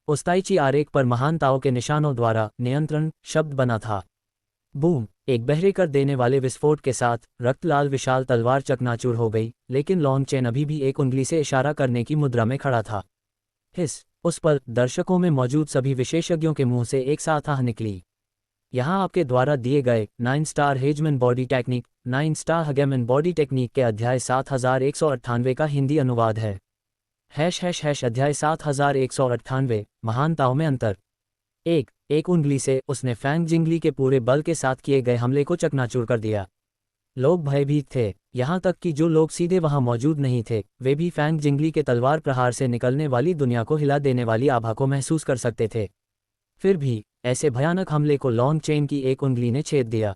Speaker 1: उस ताइची आरेख पर महान ताओ के निशानों द्वारा नियंत्रण शब्द बना था। बूम! एक बहरे कर देने वाले विस्फोट के साथ रक्तलाल विशाल तलवार चकनाचूर हो गई, लेकिन लॉन्ग चेन अभी भी एक उंगली से इशारा करने की मुद्रा में खड़ा था। हिस! उस पर दर्शकों में मौजूद सभी विशेषज्ञों के मुंह से एक साथ आह निकली। यहाँ आपके द्वारा दिए गए 9 star Hegemon body technique 9 star Hegemon body technique के अध्याय 7198 का हिंदी अनुवाद है। # अध्याय 7198 महानताओं में अंतर। एक उंगली से उसने फैंग जिंगली के पूरे बल के साथ किए गए हमले को चकनाचूर कर दिया। लोग भयभीत थे, यहाँ तक कि जो लोग सीधे वहां मौजूद नहीं थे, वे भी फैंग जिंगली के तलवार प्रहार से निकलने वाली दुनिया को हिला देने वाली आभा को महसूस कर सकते थे। फिर भी ऐसे भयानक हमले को लॉन्ग चेन की एक उंगली ने छेद दिया।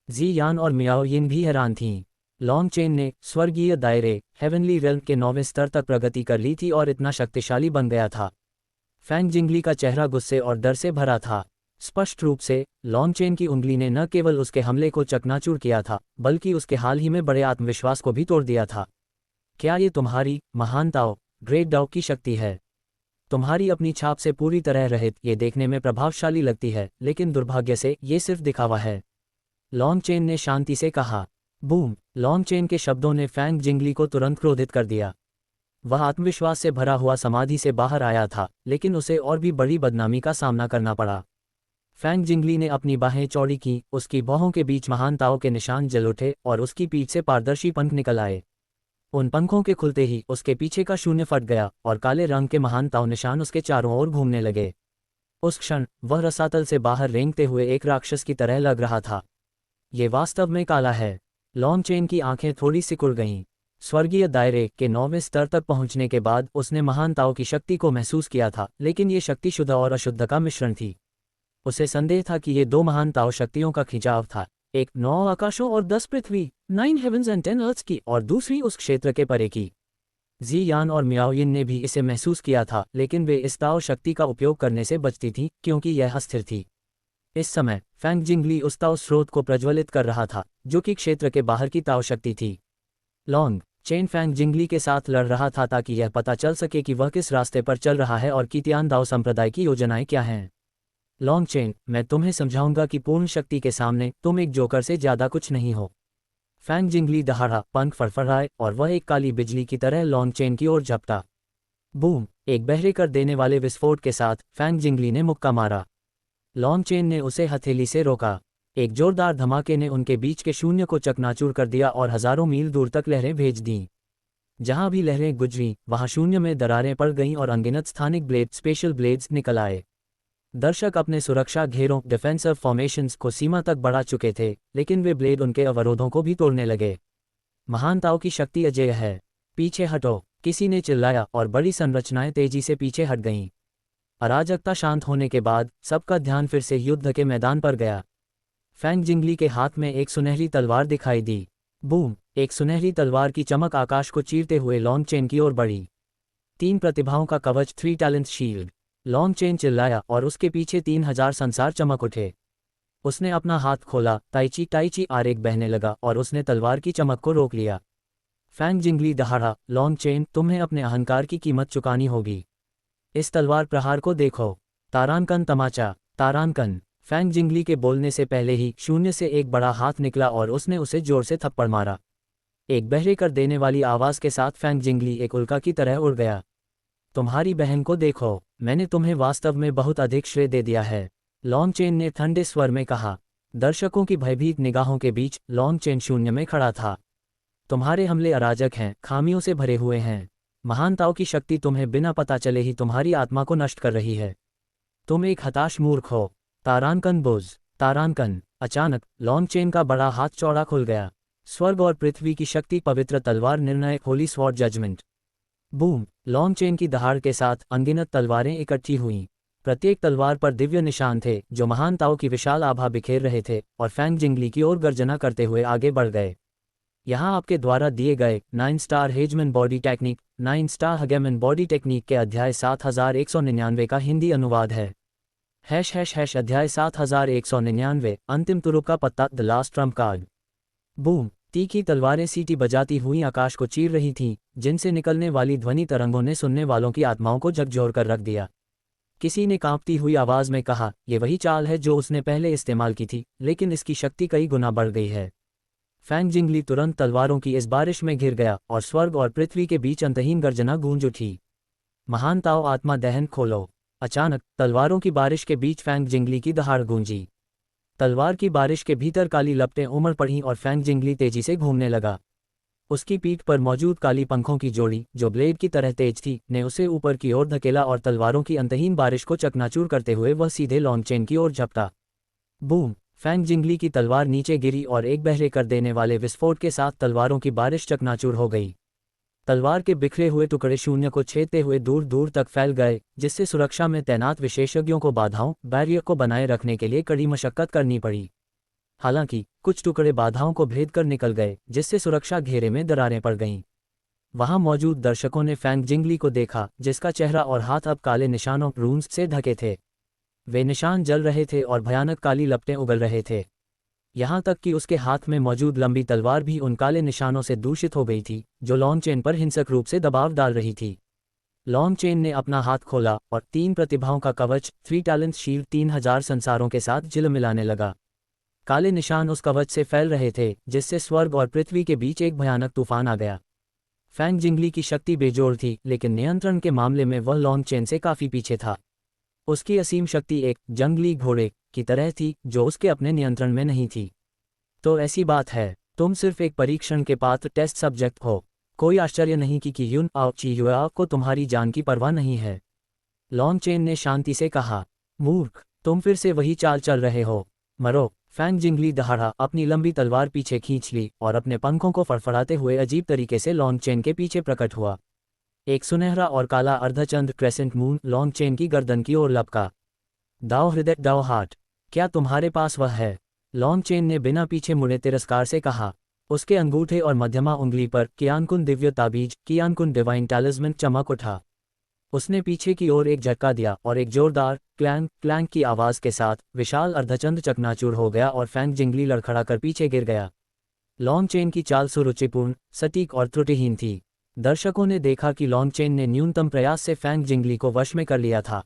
Speaker 1: जी यान और मियाओ यिन भी हैरान थीं। लॉन्ग चेन ने स्वर्गीय दायरे हेवनली रेल्म के 9वें स्तर तक प्रगति कर ली थी और इतना शक्तिशाली बन गया था। फैंग जिंगली का चेहरा गुस्से और डर से भरा था। स्पष्ट रूप से लॉन्ग चेन की उंगली ने न केवल उसके हमले को चकनाचूर किया था, बल्कि उसके हाल ही में बड़े आत्मविश्वास को भी तोड़ दिया था। क्या ये तुम्हारी महानताओ ग्रेट डाउ की शक्ति है? तुम्हारी अपनी छाप से पूरी तरह रहित ये देखने में प्रभावशाली लगती है, लेकिन दुर्भाग्य से ये सिर्फ दिखावा है, लॉन्ग चेन ने शांति से कहा। बूम! लॉन्ग चेन के शब्दों ने फैंग जिंगली को तुरंत क्रोधित कर दिया। वह आत्मविश्वास से भरा हुआ समाधि से बाहर आया था, लेकिन उसे और भी बड़ी बदनामी का सामना करना पड़ा। फैंग जिंगली ने अपनी बाहें चौड़ी की, उसकी बाहों के बीच महानताओं के निशान जल उठे और उसकी पीठ से पारदर्शी पंख निकल आए। उन पंखों के खुलते ही उसके पीछे का शून्य फट गया और काले रंग के महानताओं निशान उसके चारों ओर घूमने लगे। उस क्षण वह रसातल से बाहर रेंगते हुए एक राक्षस की तरह लग रहा था। ये वास्तव में काला है। लॉन्ग चेन की आंखें थोड़ी सिकुड़ गईं। स्वर्गीय दायरे के 9वें स्तर तक पहुंचने के बाद उसने महानताओं की शक्ति को महसूस किया था, लेकिन ये शक्ति शुद्ध और अशुद्ध का मिश्रण थी। उसे संदेह था कि ये 2 महानताओं शक्तियों का खिंचाव था, एक 9 आकाशों और 10 पृथ्वी 9 हेवंस एंड 10 अर्थ्स की, और दूसरी उस क्षेत्र के परे की। जी यान और मियाओयिन ने भी इसे महसूस किया था, लेकिन वे इस ताओ शक्ति का उपयोग करने से बचती थीं क्योंकि यह अस्थिर थी। इस समय फैंग जिंगली उस ताओ स्रोत को प्रज्वलित कर रहा था, जो कि क्षेत्र के बाहर की ताओ शक्ति थी। लॉन्ग चेन फैंग जिंगली के साथ लड़ रहा था ताकि यह पता चल सके कि वह किस रास्ते पर चल रहा है और कीतियान दाओ संप्रदाय की योजनाएं क्या हैं। लॉन्ग चेन, मैं तुम्हें समझाऊंगा कि पूर्ण शक्ति के सामने तुम एक जोकर से ज्यादा कुछ नहीं हो। फैंग जिंगली दहाड़ा, पंख फड़फड़ाए और वह एक काली बिजली की तरह लॉन्ग चेन की ओर झपटा। बूम! एक बहरे कर देने वाले विस्फोट के साथ फैंग जिंगली ने मुक्का मारा। लॉन्ग चेन ने उसे हथेली से रोका। एक जोरदार धमाके ने उनके बीच के शून्य को चकनाचूर कर दिया और हजारों मील दूर तक लहरें भेज दीं। जहां भी लहरें गुजरीं, वहां शून्य में दरारें पड़ गईं और अनगिनत स्थानिक ब्लेड स्पेशल ब्लेड्स निकल आए। दर्शक अपने सुरक्षा घेरों डिफेंसिव फॉर्मेशंस को सीमा तक बढ़ा चुके थे, लेकिन वे ब्लेड उनके अवरोधों को भी तोड़ने लगे। महानताओं की शक्ति अजेय है। पीछे हटो, किसी ने चिल्लाया और बड़ी संरचनाएं तेजी से पीछे हट गईं। अराजकता शांत होने के बाद सबका ध्यान फिर से युद्ध के मैदान पर गया। फैंग जिंगली के हाथ में एक सुनहरी तलवार दिखाई दी। बूम! एक सुनहरी तलवार की चमक आकाश को चीरते हुए लॉन्ग चेन की ओर बढ़ी। 3 प्रतिभाओं का कवच 3 टैलेंट शील्ड। लॉन्ग चेन चिल्लाया और उसके पीछे 3000 संसार चमक उठे। उसने अपना हाथ खोला, ताइची आरेख बहने लगा और उसने तलवार की चमक को रोक लिया। फैंग जिंगली दहाड़ा, लॉन्ग चेन, तुम्हें अपने अहंकार की कीमत चुकानी होगी। इस तलवार प्रहार को देखो। तारांकन तमाचा, तारांकन। फैंग जिंगली के बोलने से पहले ही शून्य से एक बड़ा हाथ निकला और उसने उसे जोर से थप्पड़ मारा। एक बहरे कर देने वाली आवाज के साथ फैंग जिंगली एक उल्का की तरह उड़ गया। तुम्हारी बहन को देखो, मैंने तुम्हें वास्तव में बहुत अधिक श्रेय दे दिया है, लॉन्ग चेन ने ठंडे स्वर में कहा। दर्शकों की भयभीत निगाहों के बीच लॉन्ग चेन शून्य में खड़ा था। तुम्हारे हमले अराजक हैं, खामियों से भरे हुए हैं। महानताओं की शक्ति तुम्हें बिना पता चले ही तुम्हारी आत्मा को नष्ट कर रही है। तुम एक हताश मूर्ख हो। तारांकन बुझ, तारांकन। अचानक लॉन्ग चेन का बड़ा हाथ चौड़ा खुल गया। स्वर्ग और पृथ्वी की शक्ति पवित्र तलवार निर्णायक holy sword judgment. Boom! Long Chen की दहाड़ के साथ अनगिनत तलवारें इकट्ठी हुईं। प्रत्येक तलवार पर दिव्य निशान थे जो महानताओं की विशाल आभा बिखेर रहे थे और फैंग जिंगली की ओर गर्जना करते हुए आगे बढ़ गए। यहाँ आपके द्वारा दिए गए 9 star Hegemon body technique 9 star Hegemon body technique के अध्याय 7199 का हिंदी अनुवाद है। # अध्याय 7199 अंतिम तुरुप का पत्ता the last Trump card. Boom! तीखी तलवारें सीटी बजाती हुई आकाश को चीर रही थीं, जिनसे निकलने वाली ध्वनि तरंगों ने सुनने वालों की आत्माओं को झकझोर कर रख दिया। किसी ने कांपती हुई आवाज में कहा, यह वही चाल है जो उसने पहले इस्तेमाल की थी, लेकिन इसकी शक्ति कई गुना बढ़ गई है। फैंग जिंगली तुरंत तलवारों की इस बारिश में घिर गया और स्वर्ग और पृथ्वी के बीच अंतहीन गर्जना गूंज उठी। महानताओ आत्मा दहन खोलो। अचानक तलवारों की बारिश के बीच फैंग जिंगली की दहाड़ गूंजी। तलवार की बारिश के भीतर काली लपटें उमड़ पड़ीं और फैंग जिंगली तेजी से घूमने लगा। उसकी पीठ पर मौजूद काली पंखों की जोड़ी, जो ब्लेड की तरह तेज थी, ने उसे ऊपर की ओर धकेला और तलवारों की अंतहीन बारिश को चकनाचूर करते हुए वह सीधे लॉन्ग चेन की ओर झपटा। बूम! फैंग जिंगली की तलवार नीचे गिरी और एक बहरे कर देने वाले विस्फोट के साथ तलवारों की बारिश चकनाचूर हो गई। तलवार के बिखरे हुए टुकड़े शून्य को छेदते हुए दूर दूर तक फैल गए, जिससे सुरक्षा में तैनात विशेषज्ञों को बाधाओं बैरियर को बनाए रखने के लिए कड़ी मशक्कत करनी पड़ी। हालांकि कुछ टुकड़े बाधाओं को भेद कर निकल गए, जिससे सुरक्षा घेरे में दरारें पड़ गईं। वहां मौजूद दर्शकों ने फैंग जिंगली को देखा, जिसका चेहरा और हाथ अब काले निशानों रून्स से ढके थे। वे निशान जल रहे थे और भयानक काली लपटें उगल रहे थे। यहाँ तक कि उसके हाथ में मौजूद लंबी तलवार भी उन काले निशानों से दूषित हो गई थी, जो लॉन्ग चेन पर हिंसक रूप से दबाव डाल रही थी। लॉन्ग चेन ने अपना हाथ खोला और 3 प्रतिभाओं का कवच 3 टैलेंट शील्ड 3000 संसारों के साथ झिलमिलाने लगा। काले निशान उस कवच से फैल रहे थे, जिससे स्वर्ग और पृथ्वी के बीच एक भयानक तूफान आ गया। फैंग जिंगली की शक्ति बेजोड़ थी, लेकिन नियंत्रण के मामले में वह लॉन्ग चेन से काफी पीछे था। उसकी असीम शक्ति एक जंगली घोड़े की तरह थी, जो उसके अपने नियंत्रण में नहीं थी। तो ऐसी बात है, तुम सिर्फ एक परीक्षण के पात्र टेस्ट सब्जेक्ट हो। कोई आश्चर्य नहीं कि युन आओ चियुआ को तुम्हारी जान की परवाह नहीं है। लॉन्ग चेन ने शांति से कहा। मूर्ख, तुम फिर से वही चाल चल रहे हो। मरो। फैंग जिंगली दहाड़ा अपनी लंबी तलवार पीछे खींच ली और अपने पंखों को फड़फड़ाते हुए अजीब तरीके से लॉन्ग चेन के पीछे प्रकट हुआ। एक सुनहरा और काला अर्धचंद्र क्रेसेंट मून लॉन्ग चेन की गर्दन की ओर लपका। दाओ हृदय दाओ हार्ट, क्या तुम्हारे पास वह है? लॉन्ग चेन ने बिना पीछे मुड़े तिरस्कार से कहा। उसके अंगूठे और मध्यमा उंगली पर कियानकुन दिव्य ताबीज कियानकुन डिवाइन टैलिस्मन चमक उठा। उसने पीछे की ओर एक झटका दिया और एक जोरदार क्लैंक क्लैंक की आवाज के साथ विशाल अर्धचंद्र चकनाचूर हो गया और फैंग जिंगली लड़खड़ा कर पीछे गिर गया। लॉन्ग चेन की चाल सुरुचिपूर्ण, सटीक और त्रुटिहीन थी। दर्शकों ने देखा कि लॉन्ग चेन ने न्यूनतम प्रयास से फैंग जिंगली को वश में कर लिया था।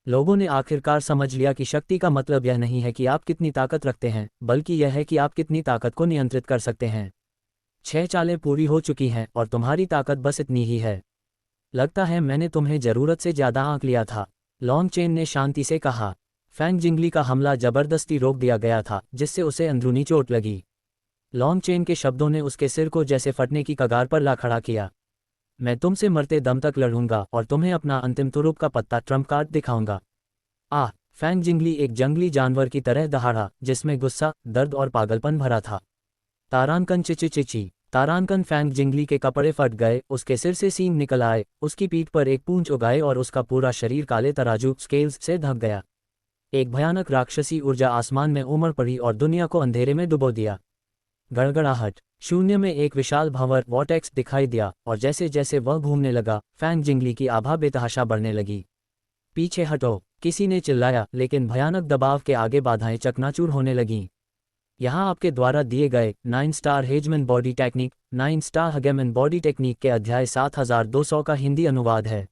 Speaker 1: लोगों ने आखिरकार समझ लिया कि शक्ति का मतलब यह नहीं है कि आप कितनी ताकत रखते हैं, बल्कि यह है कि आप कितनी ताकत को नियंत्रित कर सकते हैं। 6 चालें पूरी हो चुकी हैं और तुम्हारी ताकत बस इतनी ही है। लगता है मैंने तुम्हें जरूरत से ज्यादा आंक लिया था, लॉन्ग चेन ने शांति से कहा। फैंग जिंगली का हमला जबरदस्ती रोक दिया गया था, जिससे उसे अंदरूनी चोट लगी। लॉन्ग चेन के शब्दों ने उसके सिर को जैसे फटने की कगार पर ला खड़ा किया। मैं तुमसे मरते दम तक लड़ूंगा और तुम्हें अपना अंतिम तुरुप का पत्ता ट्रम्प कार्ड दिखाऊंगा। फैंग जिंगली एक जंगली जानवर की तरह दहाड़ा, जिसमें गुस्सा, दर्द और पागलपन भरा था। तारानकन चिची। तारानकन फैंग जिंगली के कपड़े फट गए, उसके सिर से सींग निकल आए, उसकी पीठ पर एक पूंछ उगाए और उसका पूरा शरीर काले तराजू स्केल्स से ढक गया। एक भयानक राक्षसी ऊर्जा आसमान में उमड़ पड़ी और दुनिया को अंधेरे में डुबो दिया। गड़गड़ाहट। शून्य में एक विशाल भंवर वॉर्टेक्स दिखाई दिया और जैसे जैसे वह घूमने लगा, फैंग जिंगली की आभा बेतहाशा बढ़ने लगी। पीछे हटो, किसी ने चिल्लाया, लेकिन भयानक दबाव के आगे बाधाएं चकनाचूर होने लगीं। यहाँ आपके द्वारा दिए गए 9 star Hegemon body technique 9 star Hegemon body technique के अध्याय 7200 का हिंदी अनुवाद है।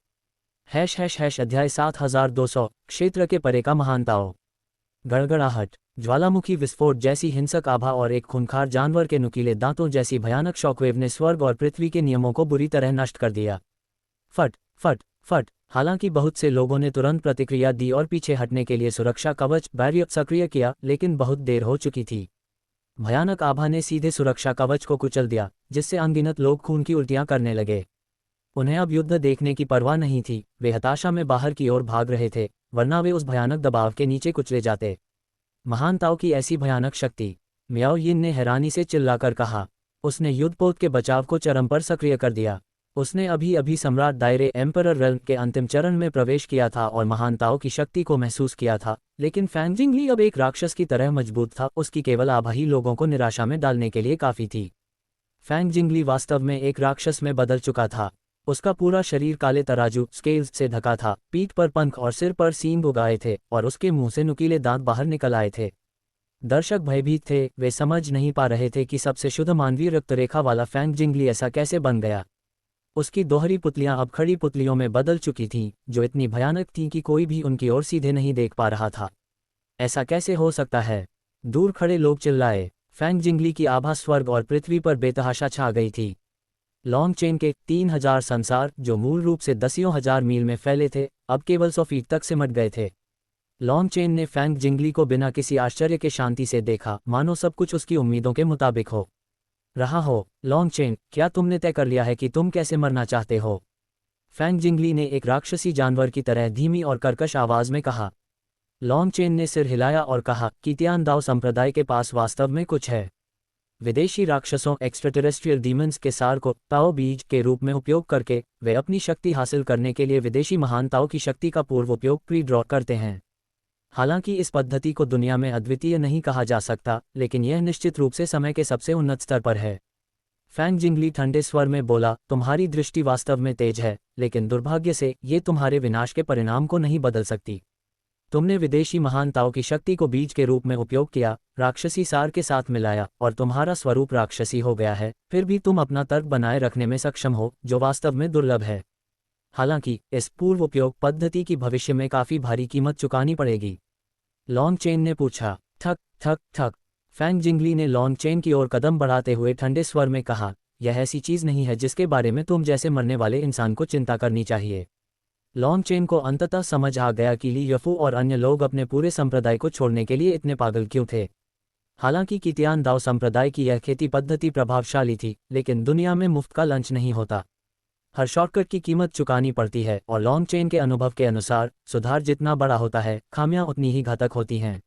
Speaker 1: # अध्याय 7200 क्षेत्र के परे का महानताओं। गड़गड़ाहट। ज्वालामुखी विस्फोट जैसी हिंसक आभा और एक खूंखार जानवर के नुकीले दांतों जैसी भयानक शॉकवेव ने स्वर्ग और पृथ्वी के नियमों को बुरी तरह नष्ट कर दिया। फट फट फट। हालांकि बहुत से लोगों ने तुरंत प्रतिक्रिया दी और पीछे हटने के लिए सुरक्षा कवच बैरियर सक्रिय किया, लेकिन बहुत देर हो चुकी थी। भयानक आभा ने सीधे सुरक्षा कवच को कुचल दिया, जिससे अनगिनत लोग खून की उल्टियां करने लगे। उन्हें अब युद्ध देखने की परवाह नहीं थी। वे हताशा में बाहर की ओर भाग रहे थे, वरना वे उस भयानक दबाव के नीचे कुचले जाते। महानताओं की ऐसी भयानक शक्ति, मियाओ यिन ने हैरानी से चिल्लाकर कहा। उसने युद्धपोत के बचाव को चरम पर सक्रिय कर दिया। उसने अभी अभी सम्राट दायरे एम्परर रेल्म के अंतिम चरण में प्रवेश किया था और महानताओं की शक्ति को महसूस किया था, लेकिन फैंग जिंगली अब एक राक्षस की तरह मजबूत था। उसकी केवल आभा ही लोगों को निराशा में डालने के लिए काफी थी। फैंग जिंगली वास्तव में एक राक्षस में बदल चुका था। उसका पूरा शरीर काले तराजू स्केल्स से ढका था, पीठ पर पंख और सिर पर सींग उगाए थे और उसके मुंह से नुकीले दांत बाहर निकल आए थे। दर्शक भयभीत थे, वे समझ नहीं पा रहे थे कि सबसे शुद्ध मानवीय रक्तरेखा वाला फैंग जिंगली ऐसा कैसे बन गया। उसकी दोहरी पुतलियां अब खड़ी पुतलियों में बदल चुकी थीं, जो इतनी भयानक थीं कि कोई भी उनकी ओर सीधे नहीं देख पा रहा था। ऐसा कैसे हो सकता है? दूर खड़े लोग चिल्लाए। फैंग जिंगली की आभा स्वर्ग और पृथ्वी पर बेतहाशा छा गई थी। लॉन्ग चेन के 3000 संसार, जो मूल रूप से दसियों हजार मील में फैले थे, अब केवल 100 फीट तक सिमट गए थे। लॉन्ग चेन ने फैंग जिंगली को बिना किसी आश्चर्य के शांति से देखा, मानो सब कुछ उसकी उम्मीदों के मुताबिक हो रहा हो। लॉन्ग चेन, क्या तुमने तय कर लिया है कि तुम कैसे मरना चाहते हो? फैंग जिंगली ने एक राक्षसी जानवर की तरह धीमी और कर्कश आवाज में कहा। लॉन्ग चेन ने सिर हिलाया और कहा कि तियान दाओ संप्रदाय के पास वास्तव में कुछ है। विदेशी राक्षसों एक्स्ट्राटेरेस्ट्रियल डीमंस के सार को ताओ बीज के रूप में उपयोग करके वे अपनी शक्ति हासिल करने के लिए विदेशी महानताओं की शक्ति का पूर्व उपयोग प्री ड्रॉ करते हैं। हालांकि इस पद्धति को दुनिया में अद्वितीय नहीं कहा जा सकता, लेकिन यह निश्चित रूप से समय के सबसे उन्नत स्तर पर है। फैंग जिंगली ठंडे स्वर में बोला, तुम्हारी दृष्टि वास्तव में तेज है, लेकिन दुर्भाग्य से ये तुम्हारे विनाश के परिणाम को नहीं बदल सकती। तुमने विदेशी महानताओं की शक्ति को बीज के रूप में उपयोग किया, राक्षसी सार के साथ मिलाया, और तुम्हारा स्वरूप राक्षसी हो गया है। फिर भी तुम अपना तर्क बनाए रखने में सक्षम हो, जो वास्तव में दुर्लभ है। हालांकि इस पूर्व उपयोग पद्धति की भविष्य में काफी भारी कीमत चुकानी पड़ेगी। लॉन्ग चेन ने पूछा। ठक ठक ठक। फैंग जिंगली ने लॉन्ग चेन की ओर कदम बढ़ाते हुए ठंडे स्वर में कहा, यह ऐसी चीज नहीं है जिसके बारे में तुम जैसे मरने वाले इंसान को चिंता करनी चाहिए। लॉन्ग चेन को अंततः समझ आ गया कि ली यफू और अन्य लोग अपने पूरे संप्रदाय को छोड़ने के लिए इतने पागल क्यों थे। हालांकि कितियान दाओ संप्रदाय की यह खेती पद्धति प्रभावशाली थी, लेकिन दुनिया में मुफ्त का लंच नहीं होता। हर शॉर्टकट की कीमत चुकानी पड़ती है, और लॉन्ग चेन के अनुभव के अनुसार सुधार जितना बड़ा होता है, खामियां उतनी ही घातक होती हैं।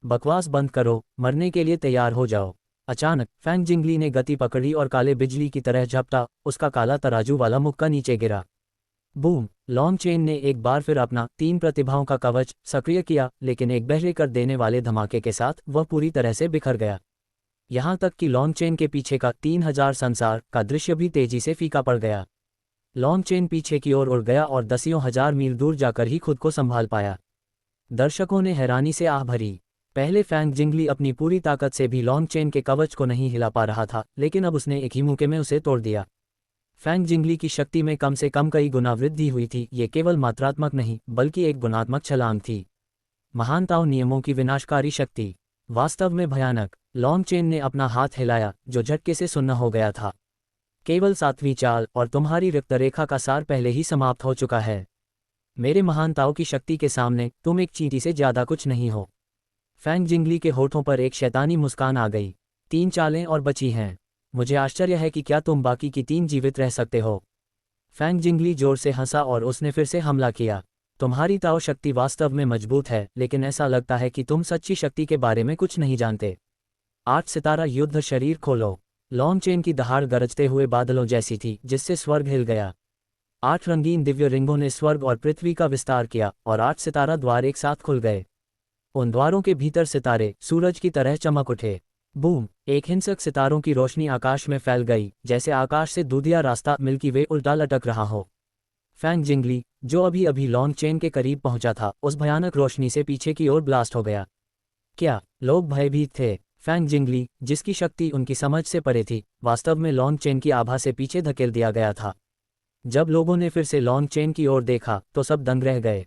Speaker 1: बकवास बंद करो, मरने के लिए तैयार हो जाओ। अचानक फैंग जिंगली ने गति पकड़ी और काले बिजली की तरह झपटा, उसका काला तराजू वाला मुक्का नीचे गिरा। बूम! लॉन्ग चेन ने एक बार फिर अपना 3 प्रतिभाओं का कवच सक्रिय किया, लेकिन एक बहरे कर देने वाले धमाके के साथ वह पूरी तरह से बिखर गया। यहां तक कि लॉन्ग चेन के पीछे का 3000 संसार का दृश्य भी तेजी से फीका पड़ गया। लॉन्ग चेन पीछे की ओर उड़ गया और दसियों हजार मील दूर जाकर ही खुद को संभाल पाया। दर्शकों ने हैरानी से आह भरी। पहले फैंग जिंगली अपनी पूरी ताकत से भी लॉन्ग चेन के कवच को नहीं हिला पा रहा था, लेकिन अब उसने एक ही मुक्के में उसे तोड़ दिया। फैंग जिंगली की शक्ति में कम से कम कई गुना वृद्धि हुई थी। ये केवल मात्रात्मक नहीं, बल्कि एक गुणात्मक छलांग थी। महानताओं नियमों की विनाशकारी शक्ति, वास्तव में भयानक। लॉन्ग चेन ने अपना हाथ हिलाया, जो झटके से सुन्न हो गया था। केवल 7वीं चाल, और तुम्हारी रक्तरेखा का सार पहले ही समाप्त हो चुका है। मेरे महानताओं की शक्ति के सामने तुम एक चींटी से ज्यादा कुछ नहीं हो। फैंग जिंगली के होठों पर एक शैतानी मुस्कान आ गई। 3 चालें और बची हैं। मुझे आश्चर्य है कि क्या तुम बाकी की 3 जीवित रह सकते हो। फैंग जिंगली जोर से हंसा और उसने फिर से हमला किया। तुम्हारी ताओ शक्ति वास्तव में मजबूत है, लेकिन ऐसा लगता है कि तुम सच्ची शक्ति के बारे में कुछ नहीं जानते। 8 सितारा युद्ध शरीर खोलो। लॉन्ग चेन की दहाड़ गरजते हुए बादलों जैसी थी, जिससे स्वर्ग हिल गया। 8 रंगीन दिव्य रिंगों ने स्वर्ग और पृथ्वी का विस्तार किया, और 8 सितारा द्वार एक साथ खुल गए। उन द्वारों के भीतर सितारे सूरज की तरह चमक उठे। बूम! एक हिंसक सितारों की रोशनी आकाश में फैल गई, जैसे आकाश से दूधिया रास्ता मिल्की वे उल्टा लटक रहा हो। फैंग जिंगली, जो अभी अभी लॉन्ग चेन के करीब पहुंचा था, उस भयानक रोशनी से पीछे की ओर ब्लास्ट हो गया। क्या लोग भयभीत थे? फैंग जिंगली, जिसकी शक्ति उनकी समझ से परे थी, वास्तव में लॉन्ग चेन की आभा से पीछे धकेल दिया गया था। जब लोगों ने फिर से लॉन्ग चेन की ओर देखा, तो सब दंग रह गए।